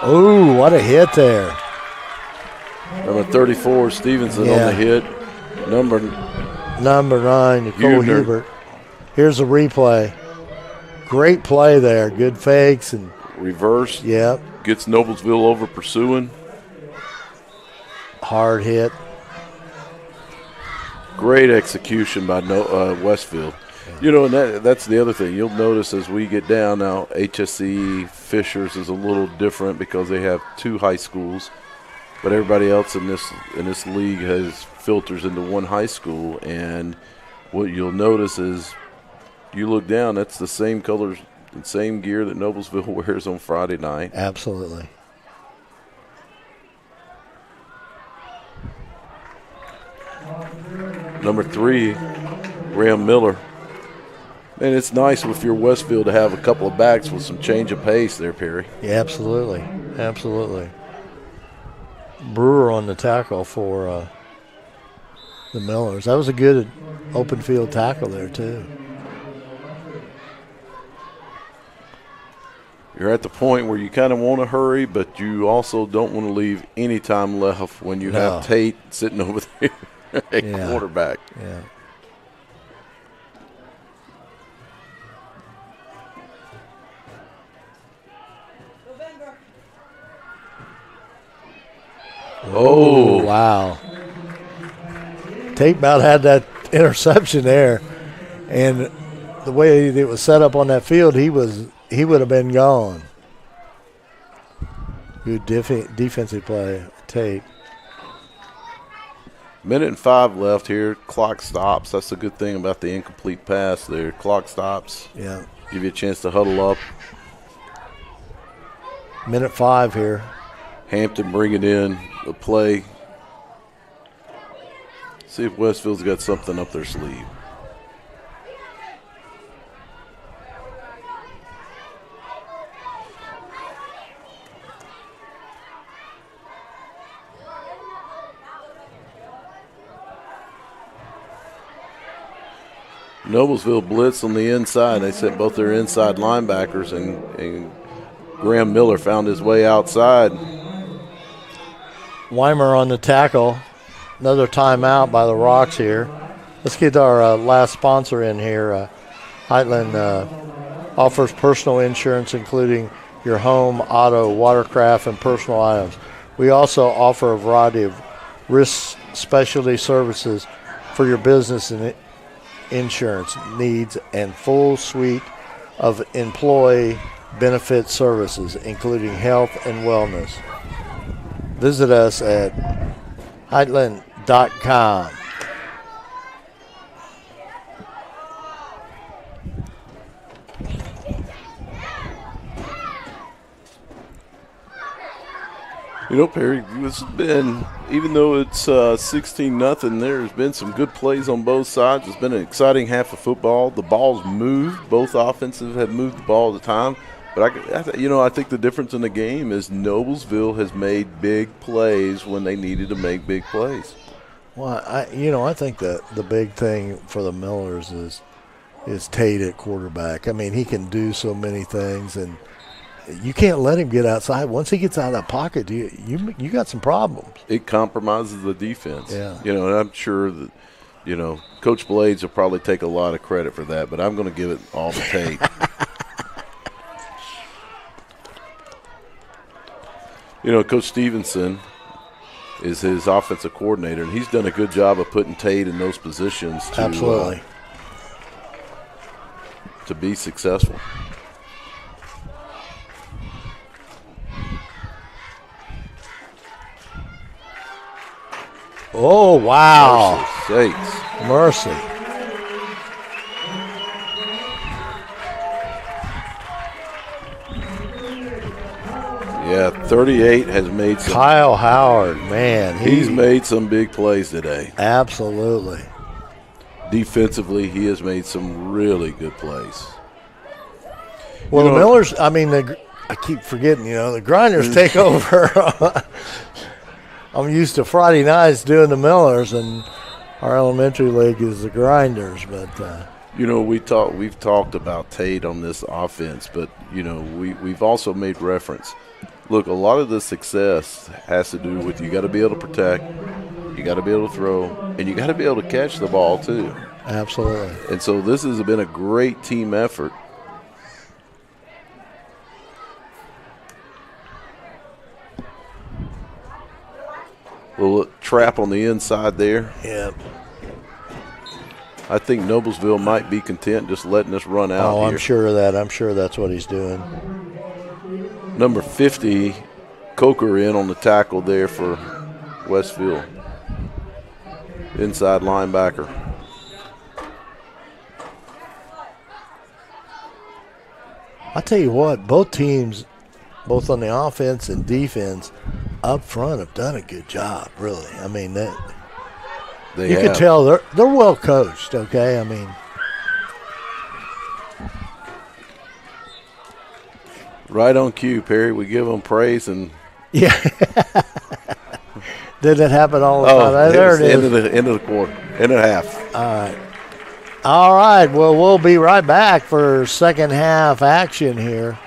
Oh, what a hit there. Number 34, Stevenson on the hit. Number 9, Nicole Hubert. Here's a replay. Great play there. Good fakes and reverse. Yep. Gets Noblesville over pursuing. Hard hit. Great execution by Westfield. You know, and that's the other thing. You'll notice as we get down now, HSE Fishers is a little different because they have 2 high schools, but everybody else in this league has filters into 1 high school. And what you'll notice is, you look down, that's the same colors and same gear that Noblesville wears on Friday night. Absolutely. Number 3, Graham Miller. And it's nice if you're Westfield to have a couple of backs with some change of pace there, Perry. Yeah, absolutely. Absolutely. Brewer on the tackle for the Millers. That was a good open field tackle there, too. You're at the point where you kind of want to hurry, but you also don't want to leave any time left when you have Tate sitting over there at quarterback. Yeah. Oh, wow. Tate about had that interception there, and the way it was set up on that field, he would have been gone. Good defensive play, Tate. Minute and 5 left here. Clock stops. That's the good thing about the incomplete pass there. Clock stops. Yeah. Give you a chance to huddle up. Minute 5 here. Hampton bringing in the play. See if Westfield's got something up their sleeve. Noblesville blitz on the inside. They sent both their inside linebackers, and Graham Miller found his way outside. Weimer on the tackle. Another timeout by the Rocks here. Let's get our last sponsor in here. Heitland offers personal insurance, including your home, auto, watercraft, and personal items. We also offer a variety of risk specialty services for your business and insurance needs and full suite of employee benefit services, including health and wellness. Visit us at Heitland.com. You know, Perry, this has been, even though it's 16-0, there's been some good plays on both sides. It's been an exciting half of football. The ball's moved. Both offenses have moved the ball at the time. But, I think the difference in the game is Noblesville has made big plays when they needed to make big plays. Well, I think that the big thing for the Millers is Tate at quarterback. I mean, he can do so many things, and you can't let him get outside. Once he gets out of that pocket, you got some problems. It compromises the defense. Yeah. And I'm sure that, Coach Blades will probably take a lot of credit for that, but I'm going to give it all to Tate. Coach Stevenson is his offensive coordinator, and he's done a good job of putting Tate in those positions Absolutely. To be successful. Oh, wow. Mercy. Mercy. Yeah, 38 has made some. Kyle Howard, man. He's made some big plays today. Absolutely. Defensively, he has made some really good plays. Well, the Millers, I keep forgetting, the Grinders take over. I'm used to Friday nights doing the Millers, and our elementary league is the Grinders. But we've talked about Tate on this offense, but we've also made reference. Look, a lot of the success has to do with you got to be able to protect, you got to be able to throw, and you got to be able to catch the ball too. Absolutely. And so this has been a great team effort. Little trap on the inside there. Yep. I think Noblesville might be content just letting us run out here. I'm sure of that. I'm sure that's what he's doing. Number 50, Coker in on the tackle there for Westfield. Inside linebacker. I tell you what, both teams, both on the offense and defense, up front have done a good job, really. I mean, you can tell they're well coached, okay? I mean. Right on cue, Perry. We give them praise and. Yeah. Did it happen all the time? There it is. End of the quarter, end of half. All right. All right. Well, we'll be right back for second half action here.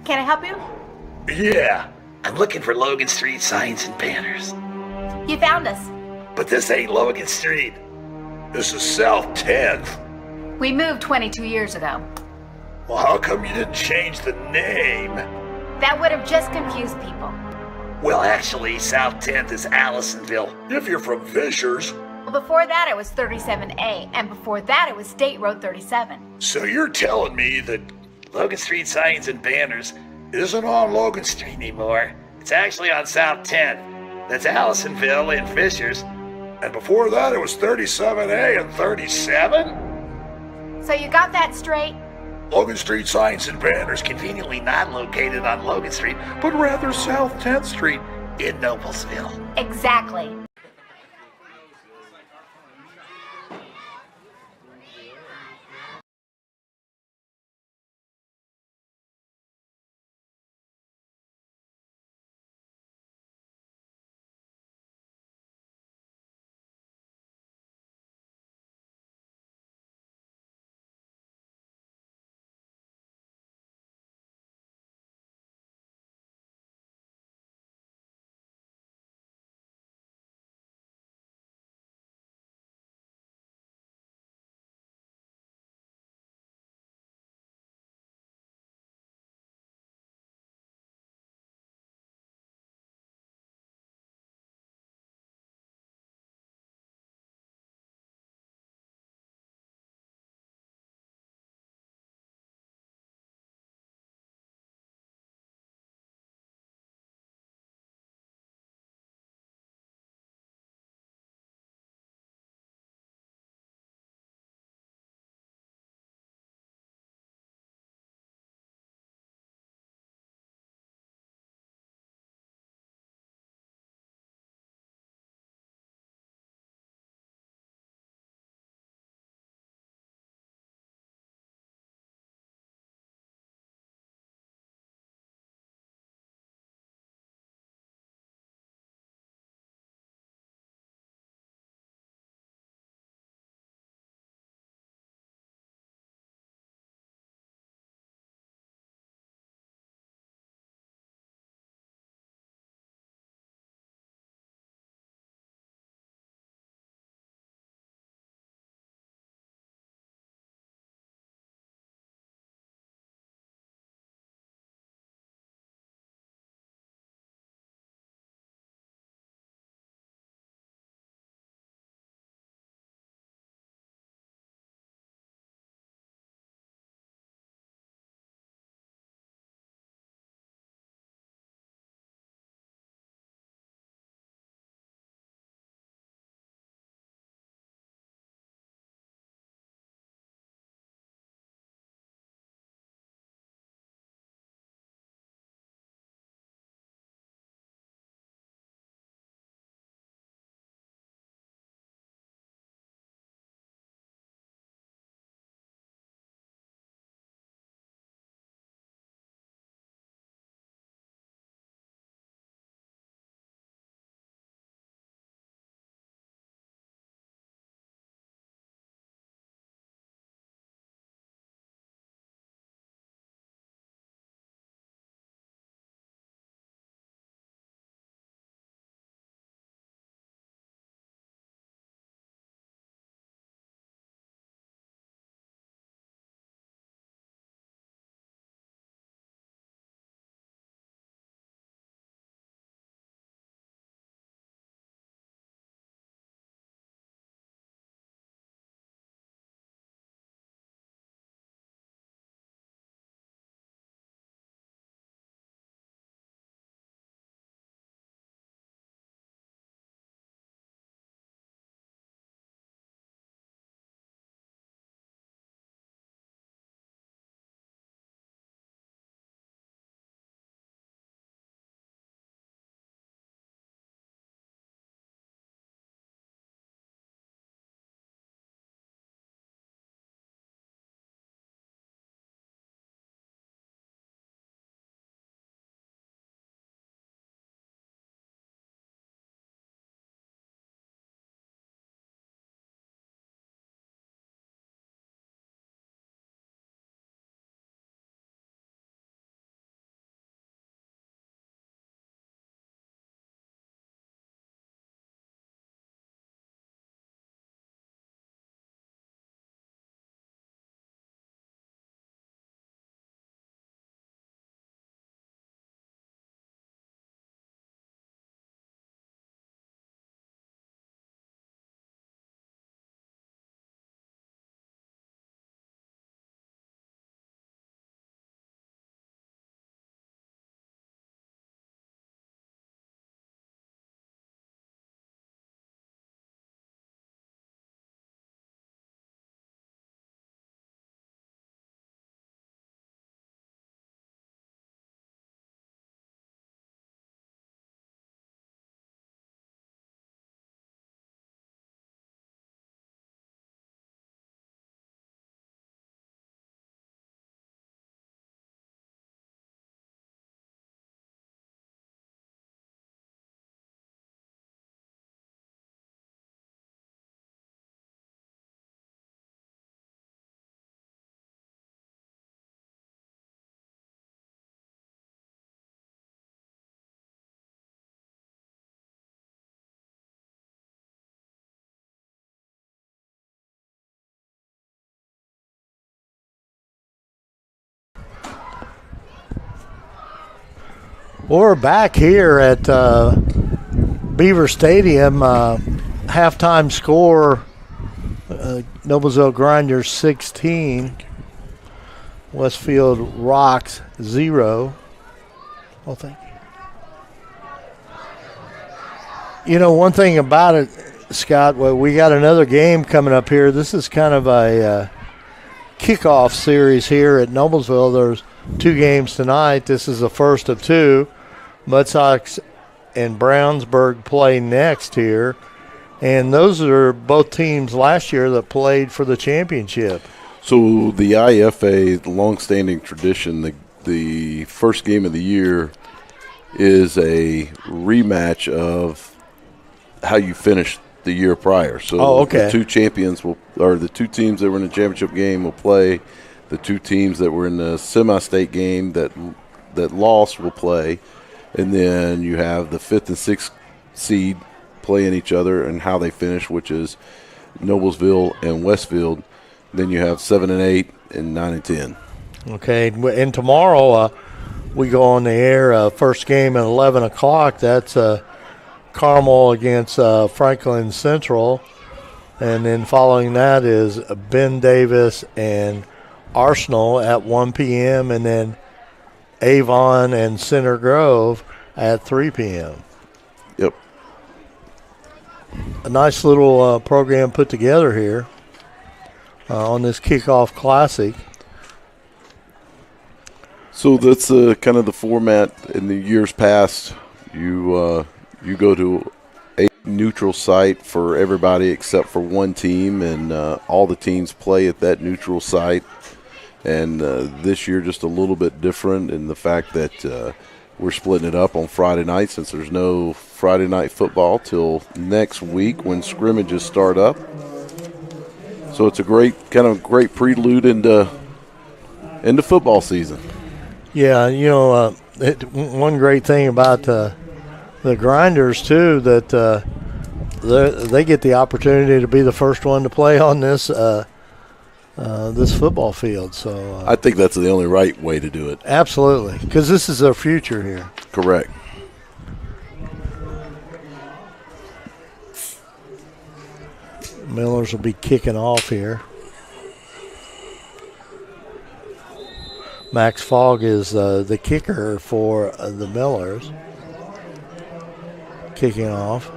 Can I help you? Yeah, I'm looking for Logan Street signs and banners. You found us. But this ain't Logan Street. This is South 10th. We moved 22 years ago. Well, how come you didn't change the name? That would have just confused people. Well, actually, South 10th is Allisonville. If you're from Fishers. Before that, it was 37A, and before that, it was State Road 37. So you're telling me that Logan Street signs and banners isn't on Logan Street anymore? It's actually on South 10th. That's Allisonville and Fishers. And before that, it was 37A and 37? So you got that straight? Logan Street signs and banners conveniently not located on Logan Street, but rather South 10th Street in Noblesville. Exactly. We're back here at Beaver Stadium. Halftime score, Noblesville Grinders 16, Westfield Rocks 0. Well, thank you. You know, one thing about it, Scott, well, we got another game coming up here. This is kind of a kickoff series here at Noblesville. There's 2 games tonight. This is the first of 2. Mud Sox and Brownsburg play next here. And those are both teams last year that played for the championship. So the IEFA, the longstanding tradition, the first game of the year is a rematch of how you finished the year prior. So the 2 champions the 2 teams that were in the championship game will play. The 2 teams that were in the semi-state game that lost will play. And then you have the 5th and 6th seed playing each other and how they finish, which is Noblesville and Westfield. Then you have 7 and 8 and 9 and 10. Okay, and tomorrow we go on the air. First game at 11 o'clock. That's Carmel against Franklin Central. And then following that is Ben Davis and Arsenal at 1 p.m. and then Avon and Center Grove at 3 p.m. Yep. A nice little program put together here on this kickoff classic. So that's kind of the format in the years past. You go to a neutral site for everybody except for one team, and all the teams play at that neutral site. And this year just a little bit different in the fact that we're splitting it up on Friday night since there's no Friday night football till next week when scrimmages start up. So it's a great prelude into football season. Yeah, you know, one great thing about the Grinders too that they get the opportunity to be the first one to play on this this football field. So I think that's the only right way to do it. Absolutely, because this is their future here. Correct. Millers will be kicking off here. Max Fogg is the kicker for the Millers. Kicking off.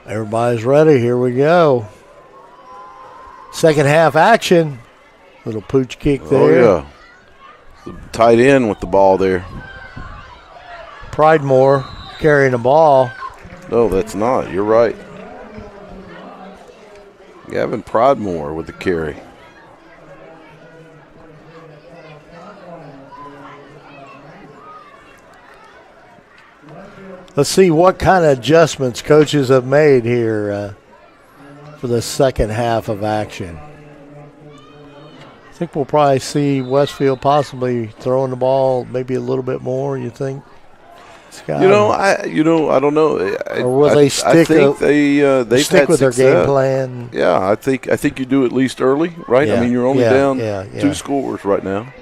Everybody's ready. Here we go. Second half action. Little pooch kick there. Oh, yeah. The tight end with the ball there. Pridemore carrying the ball. No, that's not. You're right. Gavin Pridemore with the carry. Let's see what kind of adjustments coaches have made here for the second half of action. I think we'll probably see Westfield possibly throwing the ball maybe a little bit more, you think, Scott? I don't know. Or will they stick? I think they've stick had with success. their game plan. Yeah, I think you do at least early, right? Yeah, I mean, you're only down yeah. 2 scores right now.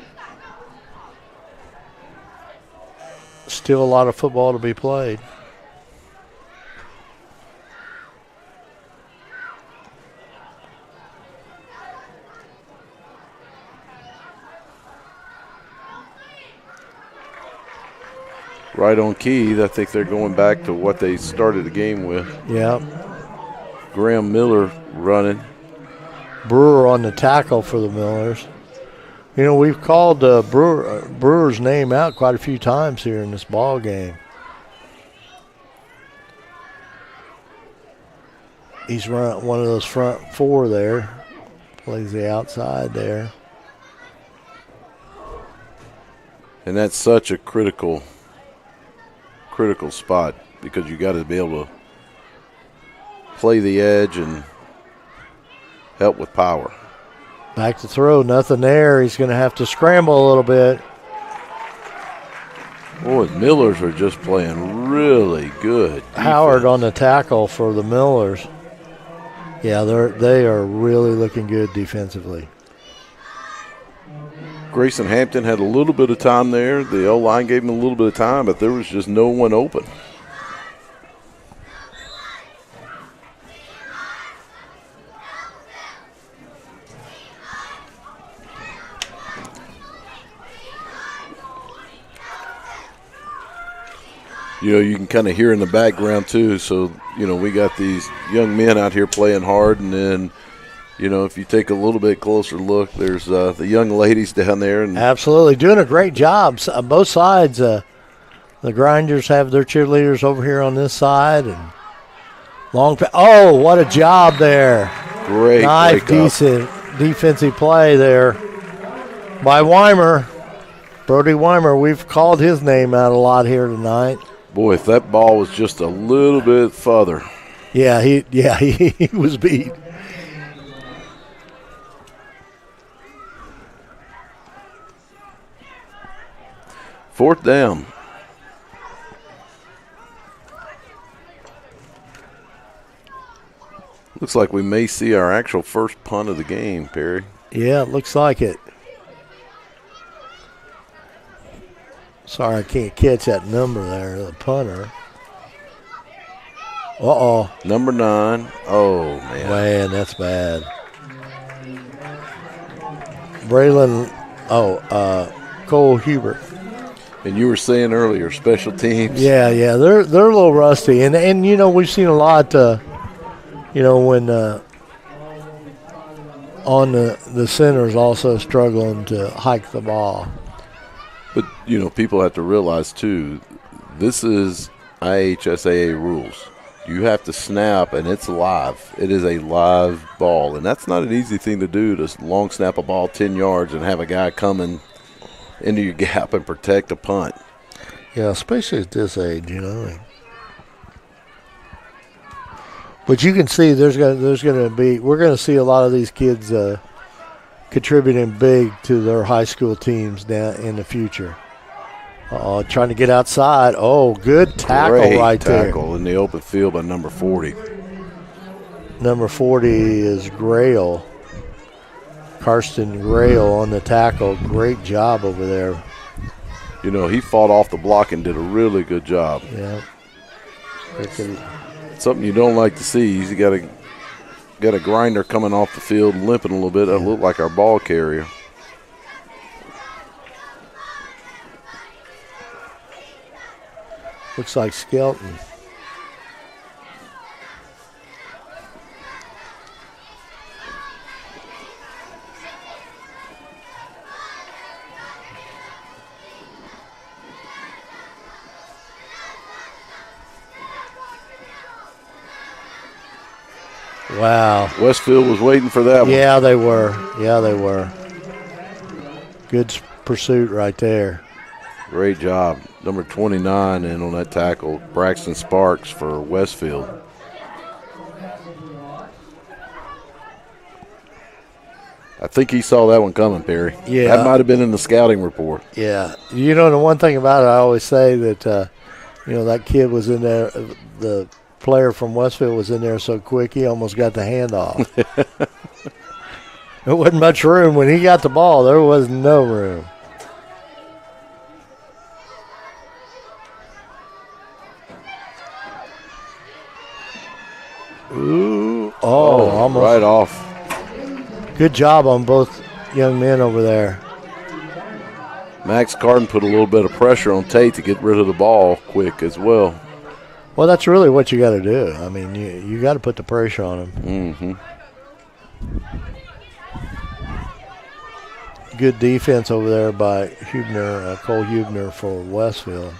Still a lot of football to be played. Right on key. I think they're going back to what they started the game with. Yeah. Graham Miller running. Brewer on the tackle for the Millers. You know, we've called Brewer's name out quite a few times here in this ball game. He's run one of those front 4 there. Plays the outside there. And that's such a critical spot because you got to be able to play the edge and help with power. Back to throw, nothing there. He's going to have to scramble a little bit. Boy, Millers are just playing really good defense. Howard on the tackle for the Millers. Yeah, they are really looking good defensively. Grayson Hampton had a little bit of time there. The O-line gave him a little bit of time, but there was just no one open. You know, you can kind of hear in the background too. So, you know, we got these young men out here playing hard, and then, you know, if you take a little bit closer look, there's the young ladies down there. And absolutely doing a great job. Both sides, the Grinders have their cheerleaders over here on this side, and oh, what a job there! Great, nice, decent defensive play there by Weimer, Brody Weimer. We've called his name out a lot here tonight. Boy, if that ball was just a little bit further. Yeah, he was beat. Fourth down. Looks like we may see our actual first punt of the game, Perry. Yeah, it looks like it. Sorry, I can't catch that number there, the punter. Uh-oh. Number 9. Oh, man. Man, that's bad. Braylon, Cole Hubert. And you were saying earlier, special teams. Yeah, they're a little rusty. And you know, we've seen a lot, you know, when on the centers also struggling to hike the ball. But, you know, people have to realize, too, this is IHSAA rules. You have to snap, and it's live. It is a live ball, and that's not an easy thing to do, to long snap a ball 10 yards and have a guy coming into your gap and protect a punt. Yeah, especially at this age, you know. But you can see there's going to be, we're going to see a lot of these kids contributing big to their high school teams down in the future. Trying to get outside. Oh, good tackle. Great right there. Tackle in the open field by number 40. Number 40 is Grail. Karsten Grail on the tackle. Great job over there. You know, he fought off the block and did a really good job. Yeah. Something you don't like to see. He's got a grinder coming off the field, limping a little bit. That looked like our ball carrier. Looks like Skelton. Wow. Westfield was waiting for that one. Yeah, they were. Good pursuit right there. Great job. Number 29 in on that tackle, Braxton Sparks for Westfield. I think he saw that one coming, Perry. Yeah. That might have been in the scouting report. Yeah. You know, the one thing about it, I always say that, you know, that kid was in there, the player from Westfield was in there so quick he almost got the handoff. There wasn't much room. When he got the ball, there was no room. Ooh. Oh, almost. Right off. Good job on both young men over there. Max Carden put a little bit of pressure on Tate to get rid of the ball quick as well. Well, that's really what you got to do. I mean, you got to put the pressure on him. Mm-hmm. Good defense over there by Hubner, Cole Hubner for Westfield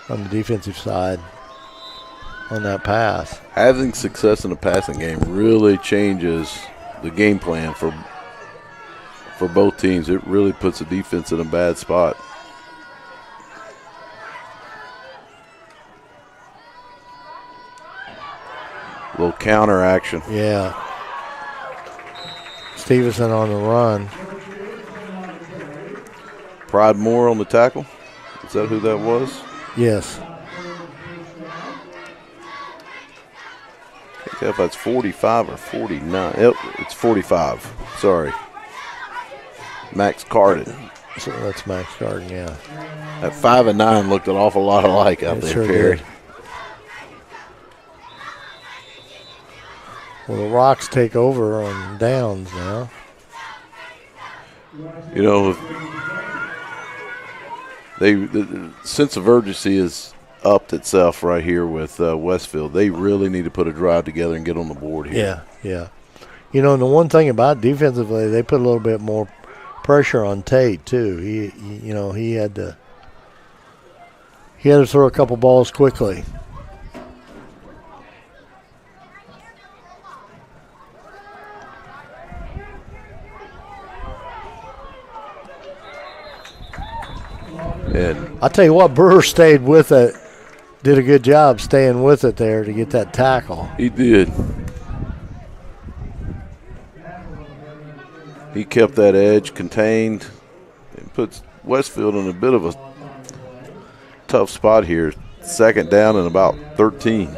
on the defensive side on that pass. Having success in the passing game really changes the game plan for both teams. It really puts the defense in a bad spot. A little counter action. Yeah. Stevenson on the run. Pride Moore on the tackle. Is that who that was? Yes. Can't tell if that's 45 or 49. Yep, it's 45. Sorry. Max Carden. So that's Max Garden, yeah. That 5 and 9 looked an awful lot alike out there, Sure Perry. did. Well, the Rocks take over on downs now. You know, the sense of urgency has upped itself right here with Westfield. They really need to put a drive together and get on the board here. Yeah. You know, and the one thing about defensively, they put a little bit more pressure on Tate too. He had to throw a couple balls quickly. And I'll tell you what, Brewer stayed with it, did a good job staying with it there to get that tackle. he did. He kept that edge contained and puts Westfield in a bit of a tough spot here. 2nd down and about 13.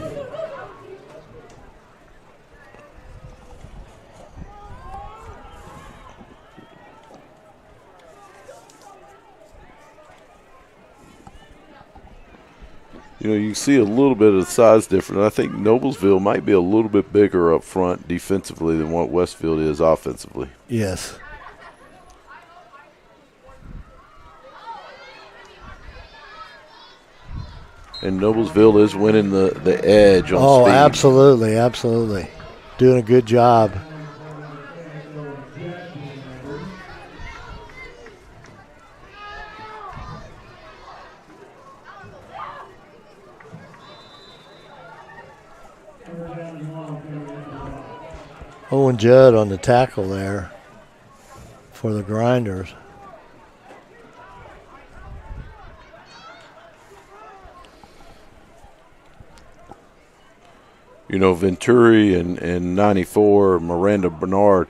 You know, you can see a little bit of the size difference. I think Noblesville might be a little bit bigger up front defensively than what Westfield is offensively. Yes. And Noblesville is winning the edge on speed. Absolutely. Doing a good job. Owen Judd on the tackle there for the Grinders. You know, Venturi and 94, Miranda Bernard,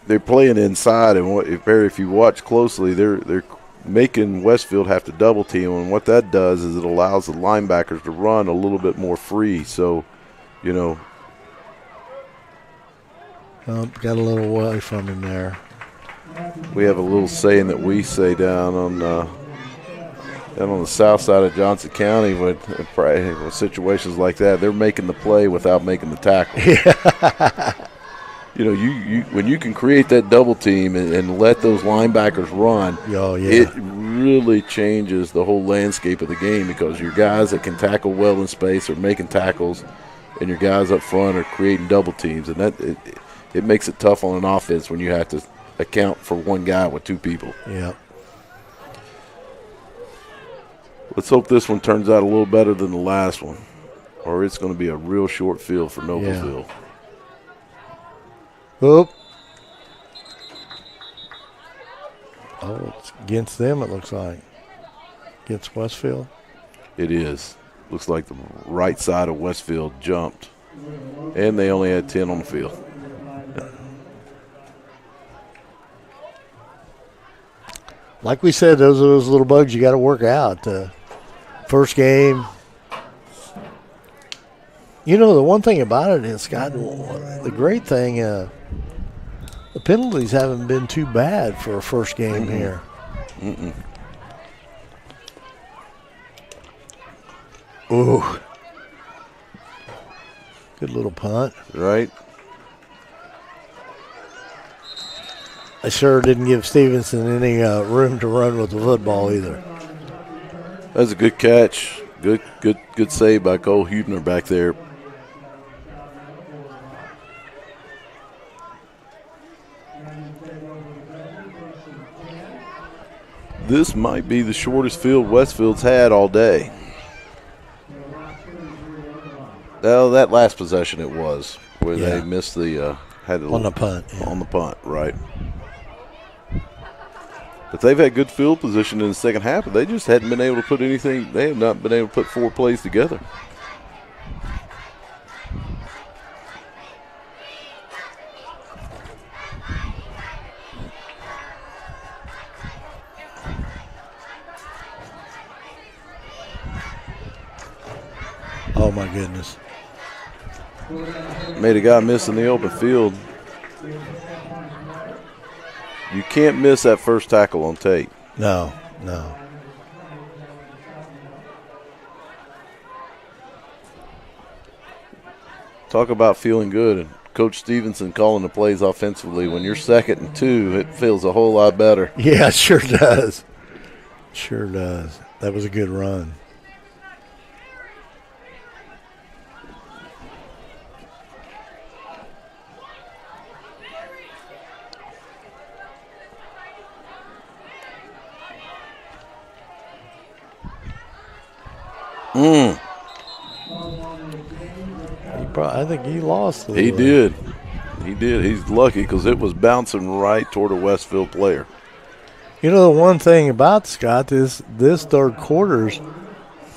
they're playing inside, and if you watch closely, they're making Westfield have to double team, and what that does is it allows the linebackers to run a little bit more free. So, you know. Got a little away from him there. We have a little saying that we say down on the south side of Johnson County with situations like that. They're making the play without making the tackle. Yeah. You know, you when you can create that double team and let those linebackers run, it really changes the whole landscape of the game, because your guys that can tackle well in space are making tackles, and your guys up front are creating double teams, and that it makes it tough on an offense when you have to account for one guy with 2 people. Yeah. Let's hope this one turns out a little better than the last one, or it's going to be a real short field for Noblesville. Oop. Oh, it's against them, it looks like. Against Westfield. It is. Looks like the right side of Westfield jumped, and they only had 10 on the field. Like we said, those are those little bugs you got to work out. First game. You know, the one thing about it is, Scott, the great thing, the penalties haven't been too bad for a first game here. Ooh. Good little punt. Right. I sure didn't give Stevenson any room to run with the football either. That's a good catch. Good save by Cole Hubner back there. This might be the shortest field Westfield's had all day. Well, that last possession it was, where they missed the had it on the punt. Yeah. On the punt, right. But they've had good field position in the second half, but they just hadn't been able to put anything. They have not been able to put 4 plays together. Oh, my goodness. Made a guy miss in the open field. You can't miss that first tackle on tape. No. Talk about feeling good. And Coach Stevenson calling the plays offensively. When you're 2nd and 2, it feels a whole lot better. Yeah, it sure does. Sure does. That was a good run. I think he lost. He did. He's lucky because it was bouncing right toward a Westfield player. You know, the one thing about Scott is this third quarter's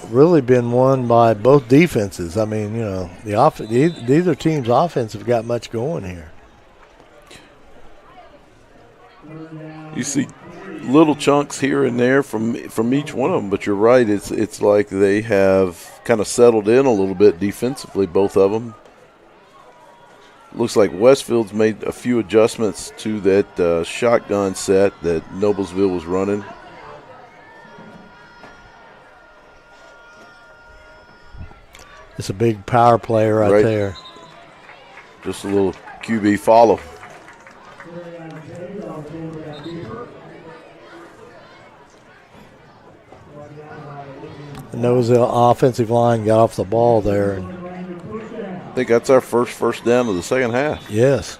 really been won by both defenses. I mean, you know, neither team's offense have got much going here. You see little chunks here and there from each one of them, but you're right. It's like they have kind of settled in a little bit defensively, both of them. Looks like Westfield's made a few adjustments to that shotgun set that Noblesville was running. It's a big power play right there. Just a little QB follow. And that was the offensive line got off the ball there. And I think that's our first down of the second half. yes.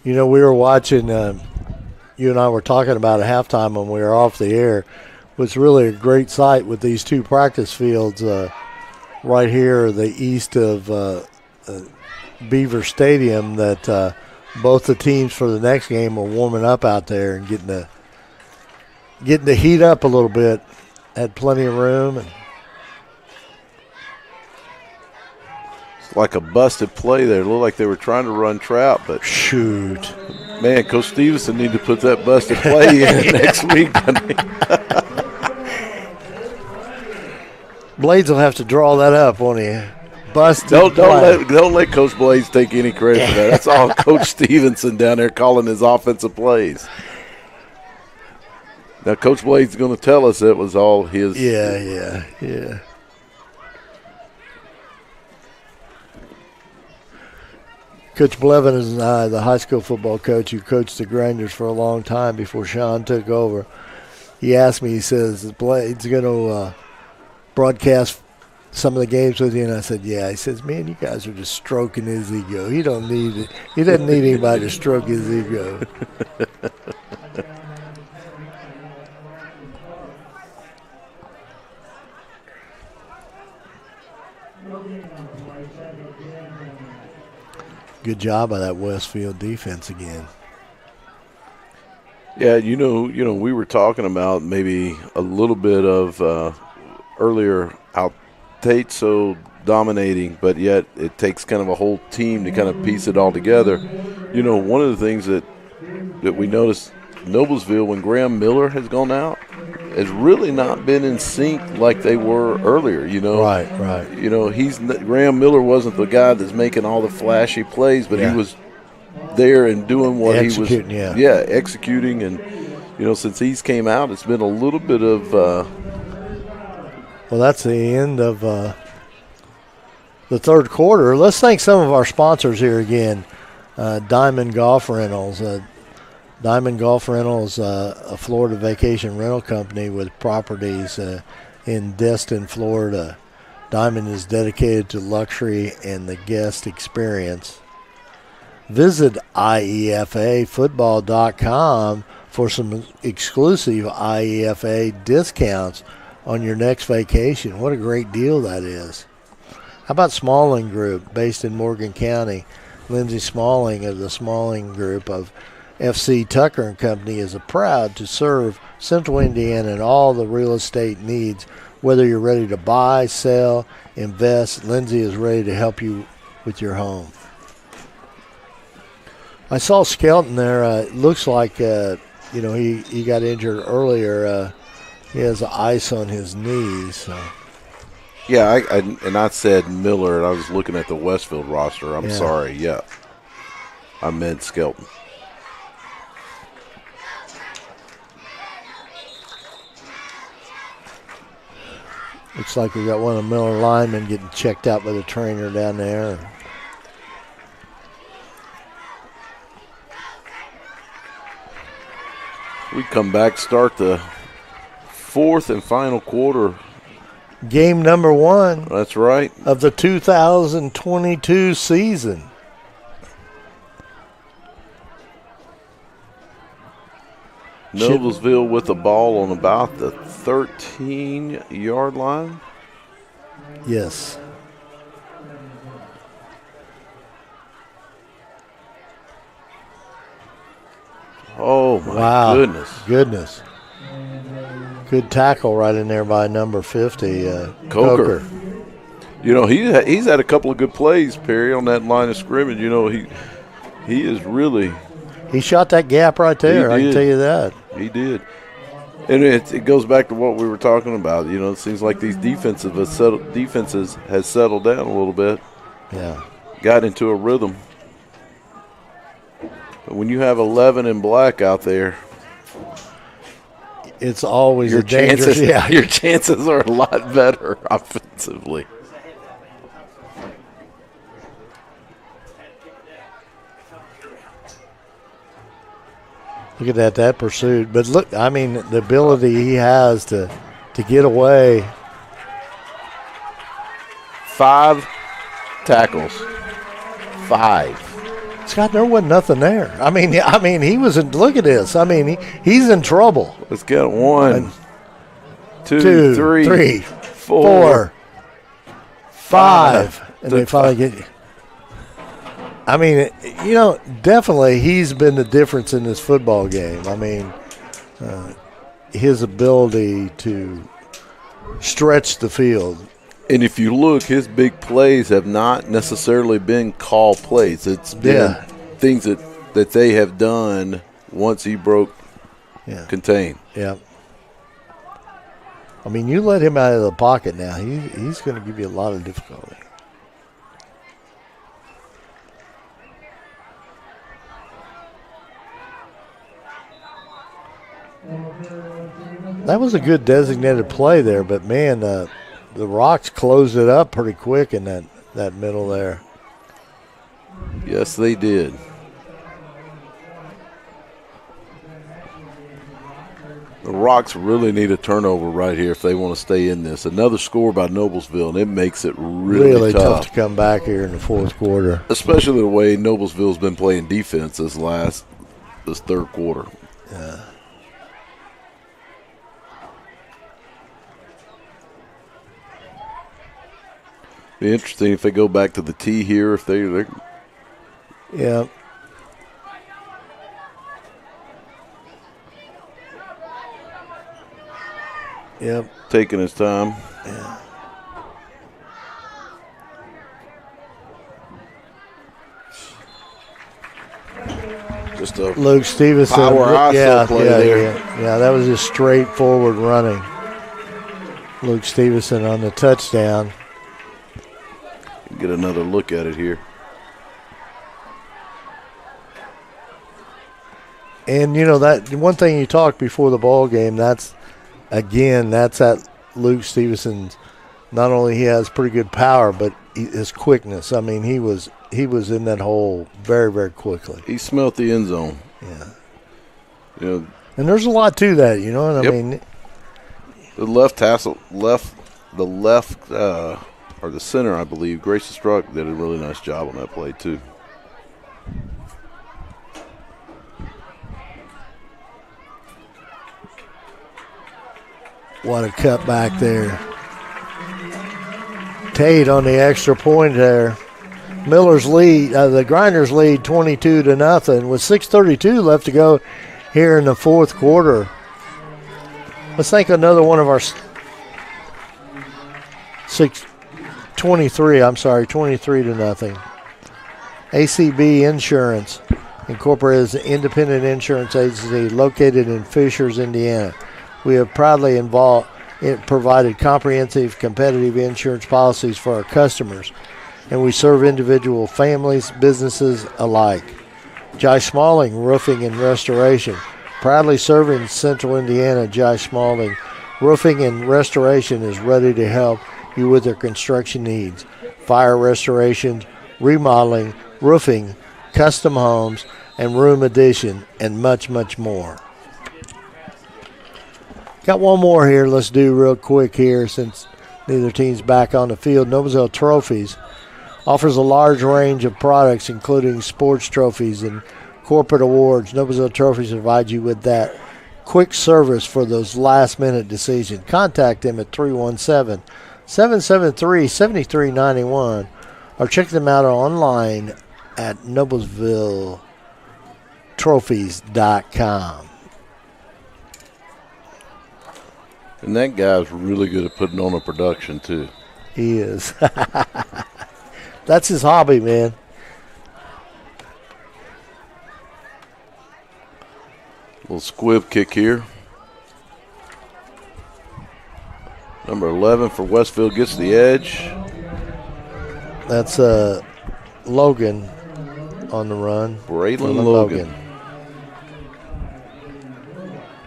You know, we were watching, you and I were talking about at halftime when we were off the air. It was really a great sight with these two practice fields right here, the east of Beaver Stadium, that both the teams for the next game were warming up out there and getting to heat up a little bit. Had plenty of room. And it's like a busted play there. It looked like they were trying to run trap, but shoot. Man, Coach Stevenson need to put that busted play in next week, doesn't he? Blades will have to draw that up, won't he? Busted Don't play. let Coach Blades take any credit for that. That's all Coach Stevenson down there calling his offensive plays. Now, Coach Blades is going to tell us it was all his. Yeah. Coach Blevin is the high school football coach who coached the Grinders for a long time before Sean took over. He asked me, he says, is Blades going to broadcast some of the games with you? And I said, yeah. He says, man, you guys are just stroking his ego. He doesn't need anybody to stroke his ego. Good job by that Westfield defense again. Yeah, you know, we were talking about maybe a little bit of earlier how Tate's so dominating, but yet it takes kind of a whole team to kind of piece it all together. You know, one of the things that we noticed, Noblesville, when Graham Miller has gone out, has really not been in sync like they were earlier, you know. Right. You know, Graham Miller wasn't the guy that's making all the flashy plays, but he was there and doing what he was executing. And, you know, since he's came out, it's been a little bit of well, that's the end of the third quarter. Let's thank some of our sponsors here again. Diamond Golf Rentals. Diamond Golf Rentals, a Florida vacation rental company with properties in Destin, Florida. Diamond is dedicated to luxury and the guest experience. Visit IEFAfootball.com for some exclusive IEFA discounts on your next vacation. What a great deal that is. How about Smalling Group, based in Morgan County? Lindsay Smalling of the Smalling Group of FC Tucker & Company is proud to serve Central Indiana and all the real estate needs. Whether you're ready to buy, sell, invest, Lindsay is ready to help you with your home. I saw Skelton there. It looks like, he got injured earlier. He has ice on his knees. So. Yeah, I said Miller, and I was looking at the Westfield roster. I'm sorry. Yeah, I meant Skelton. Looks like we got one of the Miller linemen getting checked out by the trainer down there. We come back, start the fourth and final quarter. Game number 1. That's right. Of the 2022 season. Noblesville with the ball on about the 13-yard line. Yes. Oh, my goodness. Good tackle right in there by number 50, Coker. You know, he's had a couple of good plays, Perry, on that line of scrimmage. You know, he is really. He shot that gap right there, I can tell you that. He did. And it goes back to what we were talking about. You know, it seems like these defenses has settled down a little bit. Yeah. Got into a rhythm. But when you have 11 in black out there, it's always a dangerous. Your chances are a lot better offensively. Look at that pursuit. But look, I mean, the ability he has to get away. 5 tackles. 5. Scott, there wasn't nothing there. I mean, he was in. Look at this. I mean, he's in trouble. Let's get 1, 2, 3, 4, 5, and they finally get you. I mean, you know, definitely he's been the difference in this football game. I mean, his ability to stretch the field. And if you look, his big plays have not necessarily been call plays. It's been things that they have done once he broke contain. Yeah. I mean, you let him out of the pocket now, he's going to give you a lot of difficulty. That was a good designated play there, but man, the Rocks closed it up pretty quick in that middle there. Yes, they did. The Rocks really need a turnover right here if they want to stay in this. Another score by Noblesville, and it makes it really tough to come back here in the fourth quarter. Especially the way Noblesville's been playing defense this third quarter. Yeah. Be interesting if they go back to the T here. If they're yeah. Yep. Taking his time. Yeah. Just a Luke Stevenson. Power ISO play there. Yeah, that was just straightforward running. Luke Stevenson on the touchdown. Get another look at it here. And, you know, that one thing you talked before the ball game, that's that Luke Stevenson's, not only he has pretty good power, but his quickness. I mean, he was in that hole very, very quickly. He smelt the end zone. Yeah. You know, and there's a lot to that, you know what I mean? The left or the center, I believe, Grayson Struck did a really nice job on that play too. What a cut back there. Tate on the extra point there. Miller's lead, the Grinders lead 22-0 with 6:32 left to go here in the fourth quarter. Let's think another one of our 23-0. ACB Insurance Incorporated is an independent insurance agency located in Fishers, Indiana. We have proudly it provided comprehensive, competitive insurance policies for our customers, and we serve individual families, businesses alike. Jai Smalling Roofing and Restoration, proudly serving Central Indiana. Jai Smalling Roofing and Restoration is ready to help you with your construction needs. Fire restorations, remodeling, roofing, custom homes, and room addition, and much, much more. Got one more here. Let's do real quick here since neither team's back on the field. Noblesville Trophies offers a large range of products, including sports trophies and corporate awards. Noblesville Trophies provide you with that quick service for those last-minute decisions. Contact them at 317-773-7391 or check them out online at noblesvilletrophies.com. And that guy's really good at putting on a production, too. He is. That's his hobby, man. Little squib kick here. Number 11 for Westfield gets the edge. That's Logan on the run. Braylon Logan.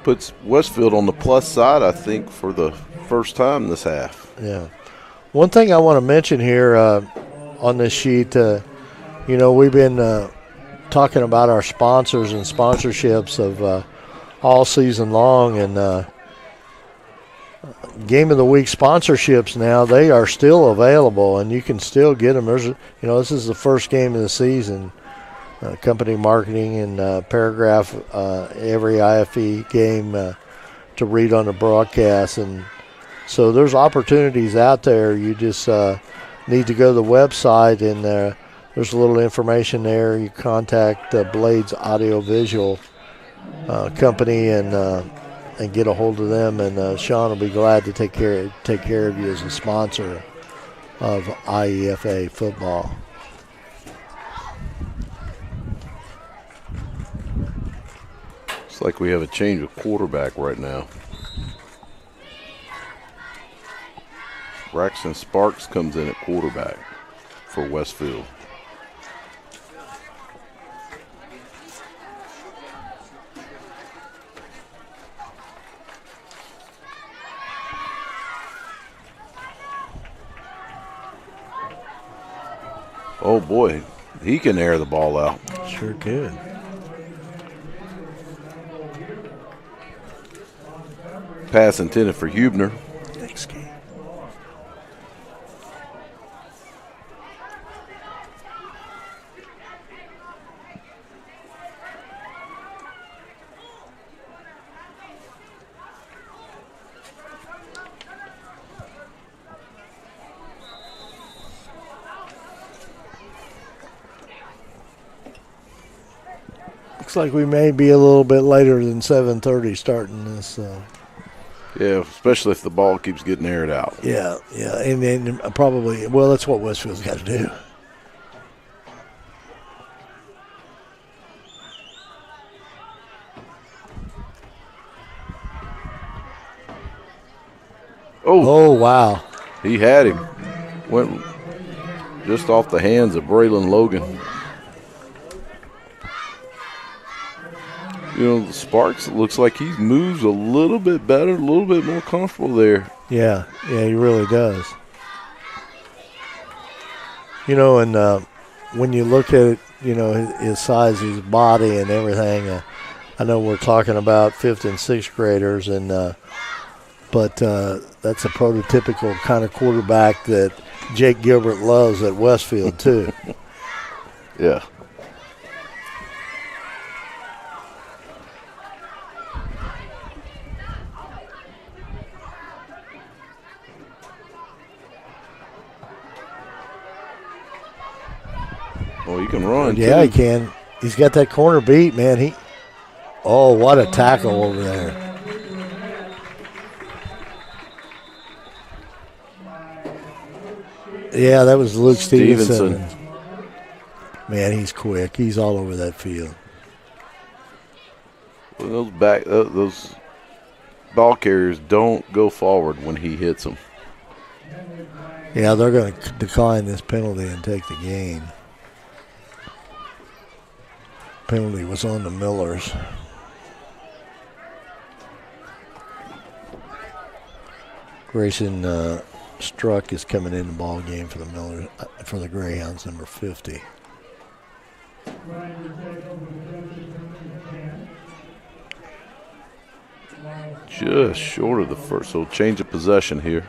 Puts Westfield on the plus side, I think, for the first time this half. Yeah. One thing I want to mention here on this sheet, we've been talking about our sponsors and sponsorships of all season long, and Game of the Week sponsorships now, they are still available, and you can still get them. There's, this is the first game of the season. Company marketing and paragraph every IFE game to read on the broadcast, and so there's opportunities out there. You just need to go to the website, and there's a little information there. You contact Blades Audio Visual Company and get a hold of them, and Sean will be glad to take care of you as a sponsor of IEFA football. It's like we have a change of quarterback right now. Braxton Sparks comes in at quarterback for Westfield. Oh boy, he can air the ball out. Sure could. Pass intended for Hubner. Next game. Looks like we may be a little bit later than 7:30 starting this. Yeah, especially if the ball keeps getting aired out. Yeah, and then probably, well, that's what Westfield's got to do. Oh, wow. He had him. Went just off the hands of Braylon Logan. The Sparks, it looks like he moves a little bit better, a little bit more comfortable there. Yeah, he really does. And when you look at it, his size, his body and everything, I know we're talking about 5th and 6th graders, but that's a prototypical kind of quarterback that Jake Gilbert loves at Westfield too. Yeah. Oh, he can run. Yeah, too. he can. He's got that corner beat, man. Oh, what a tackle over there. Yeah, that was Luke Stevenson. Man, he's quick. He's all over that field. Well, those ball carriers don't go forward when he hits them. Yeah, they're going to decline this penalty and take the gain. Penalty was on the Millers. Grayson Struck is coming in the ball game for the Millers, for the Greyhounds, number 50. Just short of the first, so change of possession here.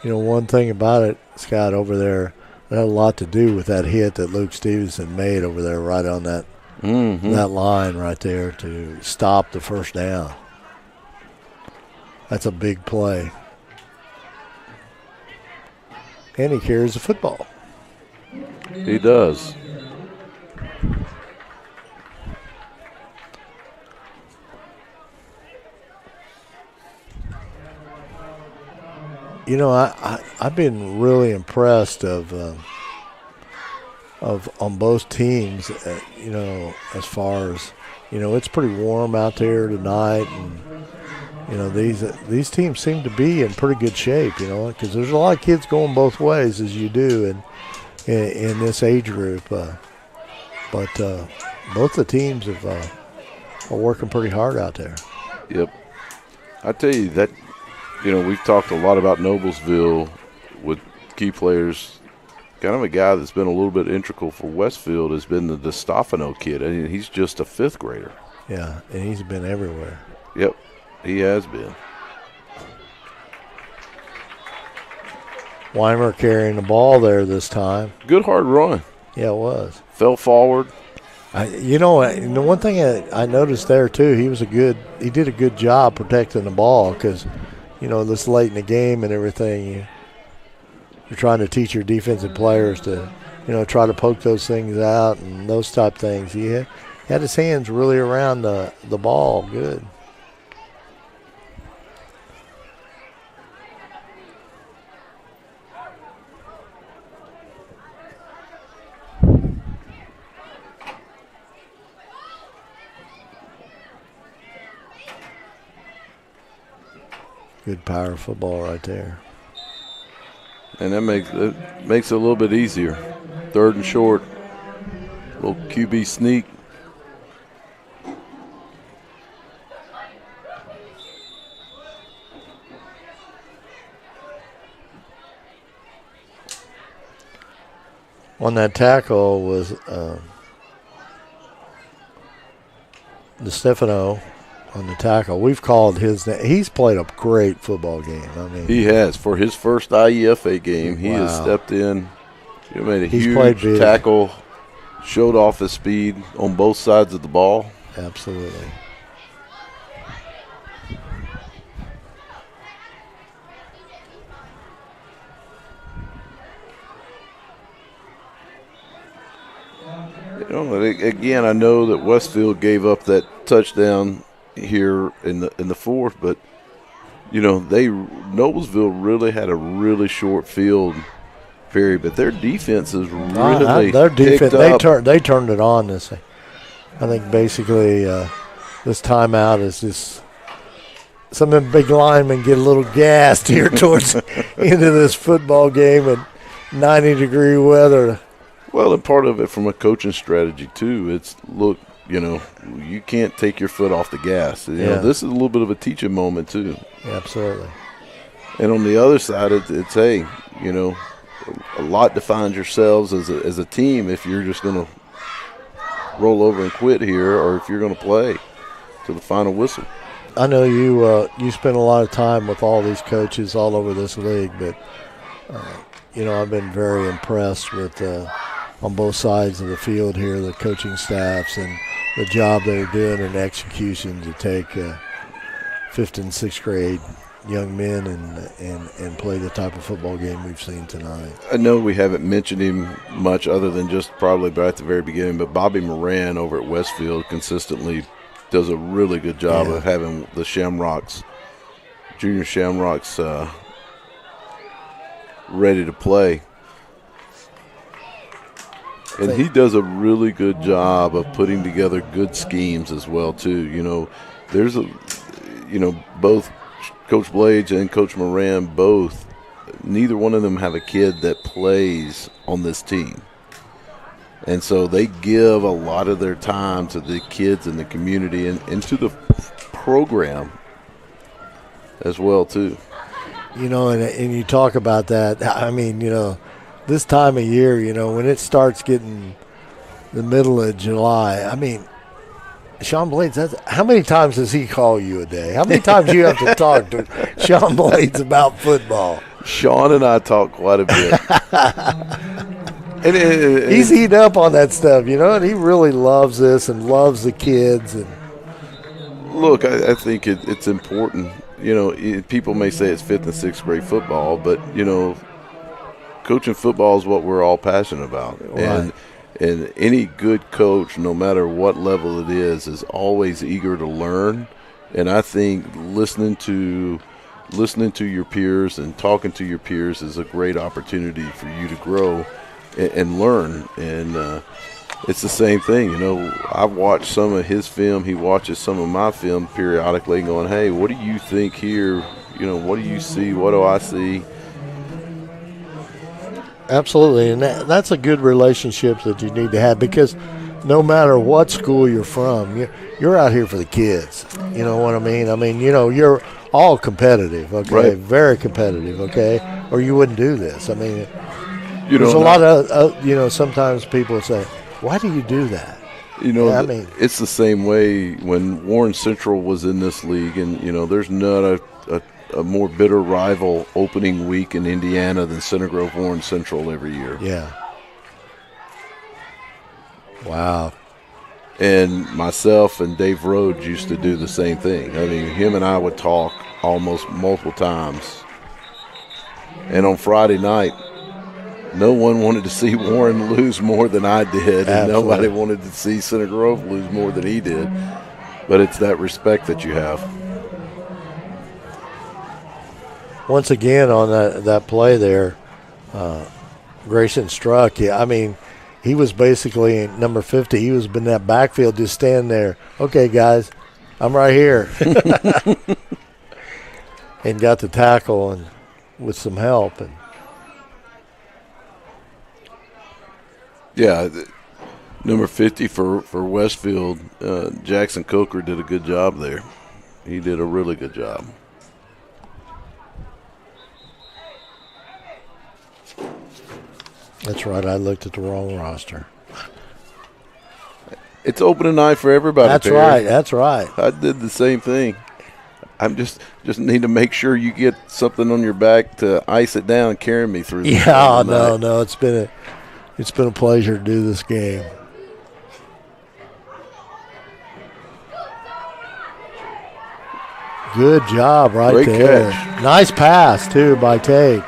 You know, one thing about it, Scott, over there, it had a lot to do with that hit that Luke Stevenson made over there right on that that line right there to stop the first down. That's a big play. And he carries the football. He does. You know, I've been really impressed of on both teams. You know, as far as, you know, it's pretty warm out there tonight, and you know these teams seem to be in pretty good shape. You know, because there's a lot of kids going both ways, as you do in this age group. But both the teams are working pretty hard out there. Yep. I tell you that. You know, we've talked a lot about Noblesville with key players. Kind of a guy that's been a little bit integral for Westfield has been the DeStefano kid. I mean, he's just a fifth grader. Yeah, and he's been everywhere. Yep, he has been. Weimer carrying the ball there this time. Good hard run. Yeah, it was. Fell forward. You know, the one thing I noticed there too, he did a good job protecting the ball, because, you know, this late in the game and everything, you're trying to teach your defensive players to, you know, try to poke those things out and those type things. He had his hands really around the ball. Good. Good power football right there. And that makes it a little bit easier. Third and short. Little QB sneak. On that tackle was DeStefano on the tackle. We've called his name. He's played a great football game. I mean, he has. For his first IEFA game, he has stepped in. He made a huge tackle, showed off his speed on both sides of the ball. Absolutely. You know, again, I know that Westfield gave up that touchdown here in the fourth, but you know, Noblesville really had a really short field period, but their defense is really their defense. picked up. They turned it on this. I think basically this timeout is just some of the big linemen get a little gassed here towards into this football game in 90-degree weather. Well, and part of it from a coaching strategy too. It's look. You know, you can't take your foot off the gas. You know, this is a little bit of a teaching moment too. Yeah, absolutely. And on the other side, it's hey, you know, a lot defines yourselves as a team if you're just going to roll over and quit here, or if you're going to play to the final whistle. I know you spend a lot of time with all these coaches all over this league, but you know, I've been very impressed with on both sides of the field here, the coaching staffs and the job they're doing in execution to take fifth and sixth grade young men and play the type of football game we've seen tonight. I know we haven't mentioned him much other than just probably right at the very beginning, but Bobby Moran over at Westfield consistently does a really good job of having the Shamrocks, junior Shamrocks, ready to play. And he does a really good job of putting together good schemes as well, too. You know, there's both Coach Blades and Coach Moran, neither one of them have a kid that plays on this team. And so they give a lot of their time to the kids in the community and to the program as well, too. You know, and you talk about that. I mean, you know, this time of year, you know, when it starts getting the middle of July, I mean, Sean Blades, how many times does he call you a day? How many times do you have to talk to Sean Blades about football? Sean and I talk quite a bit. He's eating up on that stuff, you know, and he really loves this and loves the kids. And look, I think it's important. You know, people may say it's 5th and 6th grade football, but, you know, coaching football is what we're all passionate about. Right. And any good coach, no matter what level it is always eager to learn. And I think listening to your peers and talking to your peers is a great opportunity for you to grow and learn. And it's the same thing. You know, I've watched some of his film. He watches some of my film periodically going, hey, what do you think here? You know, what do you see? What do I see? absolutely, and that's a good relationship that you need to have, because no matter what school you're from, you're out here for the kids. You know what I mean? I mean, you know, you're all competitive, okay? Right. Very competitive, okay? Or you wouldn't do this. I mean, you there's a lot of, you know, sometimes people say, why do you do that? You know, I mean, it's the same way when Warren Central was in this league, and, you know, there's not a more bitter rival opening week in Indiana than Center Grove Warren Central every year. Yeah. Wow. And myself and Dave Rhodes used to do the same thing. I mean, him and I would talk almost multiple times. And on Friday night, no one wanted to see Warren lose more than I did, and Absolutely. nobody wanted to see Center Grove lose more than he did. But it's that respect that you have. Once again, on that play there, Grayson Struck. Yeah, I mean, he was basically number 50. He was in that backfield just standing there. Okay, guys, I'm right here. And got the tackle and with some help. And yeah, number 50 for Westfield, Jackson Coker did a good job there. He did a really good job. that's right, I looked at the wrong roster. It's opening night for everybody. That's Perry. right, that's right. I did the same thing. I'm just need to make sure you get something on your back to ice it down and carry me through. Yeah, no, it's been a pleasure to do this game. Good job right Great there. catch. Nice pass too by Tate.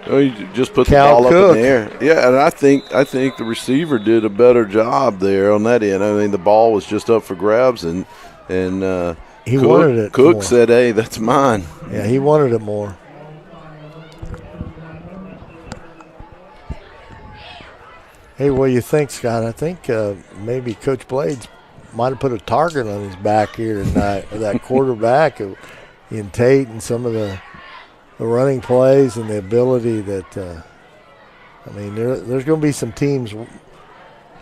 Oh, you just put Cal the ball Cook. up in the air. Yeah, and I think the receiver did a better job there on that end. I mean, the ball was just up for grabs, and He wanted it Cook more. said, "Hey, that's mine." Yeah, he wanted it more. Hey, what do you think, Scott? I think maybe Coach Blades might have put a target on his back here tonight with that quarterback in Tate and some of the running plays and the ability that, I mean, there's going to be some teams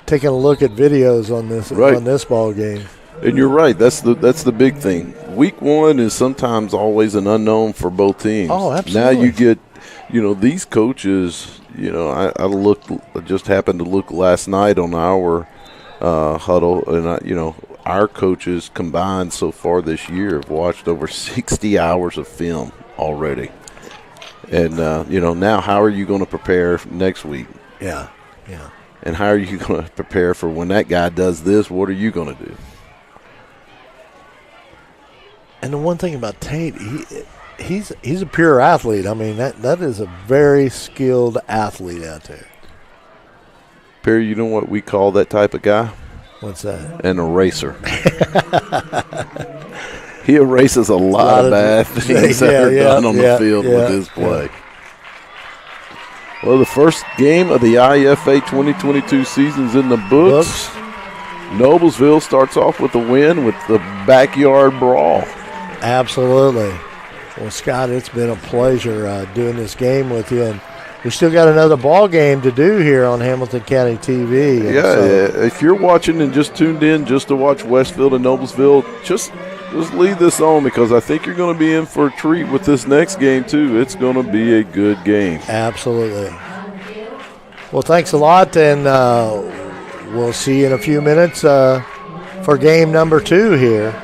taking a look at videos on this ball game. And you're right. That's the big thing. Week one is sometimes always an unknown for both teams. Oh, absolutely. Now you get, you know, these coaches. You know, I just happened to look last night on our huddle, and our coaches combined so far this year have watched over 60 hours of film already. And now how are you going to prepare next week? Yeah. And how are you going to prepare for when that guy does this? What are you going to do? And the one thing about Tate, he's a pure athlete. I mean, that is a very skilled athlete out there. Perry, you know what we call that type of guy? What's that? An eraser. He erases a lot of bad things that are done on the field with his play. Well, the first game of the IEFA 2022 season's in the books. Noblesville starts off with a win with the backyard brawl. Absolutely. Well, Scott, it's been a pleasure doing this game with you. And we still got another ball game to do here on Hamilton County TV. If you're watching and just tuned in just to watch Westfield and Noblesville, just leave this on because I think you're going to be in for a treat with this next game, too. It's going to be a good game. Absolutely. Well, thanks a lot, and we'll see you in a few minutes for game number 2 here.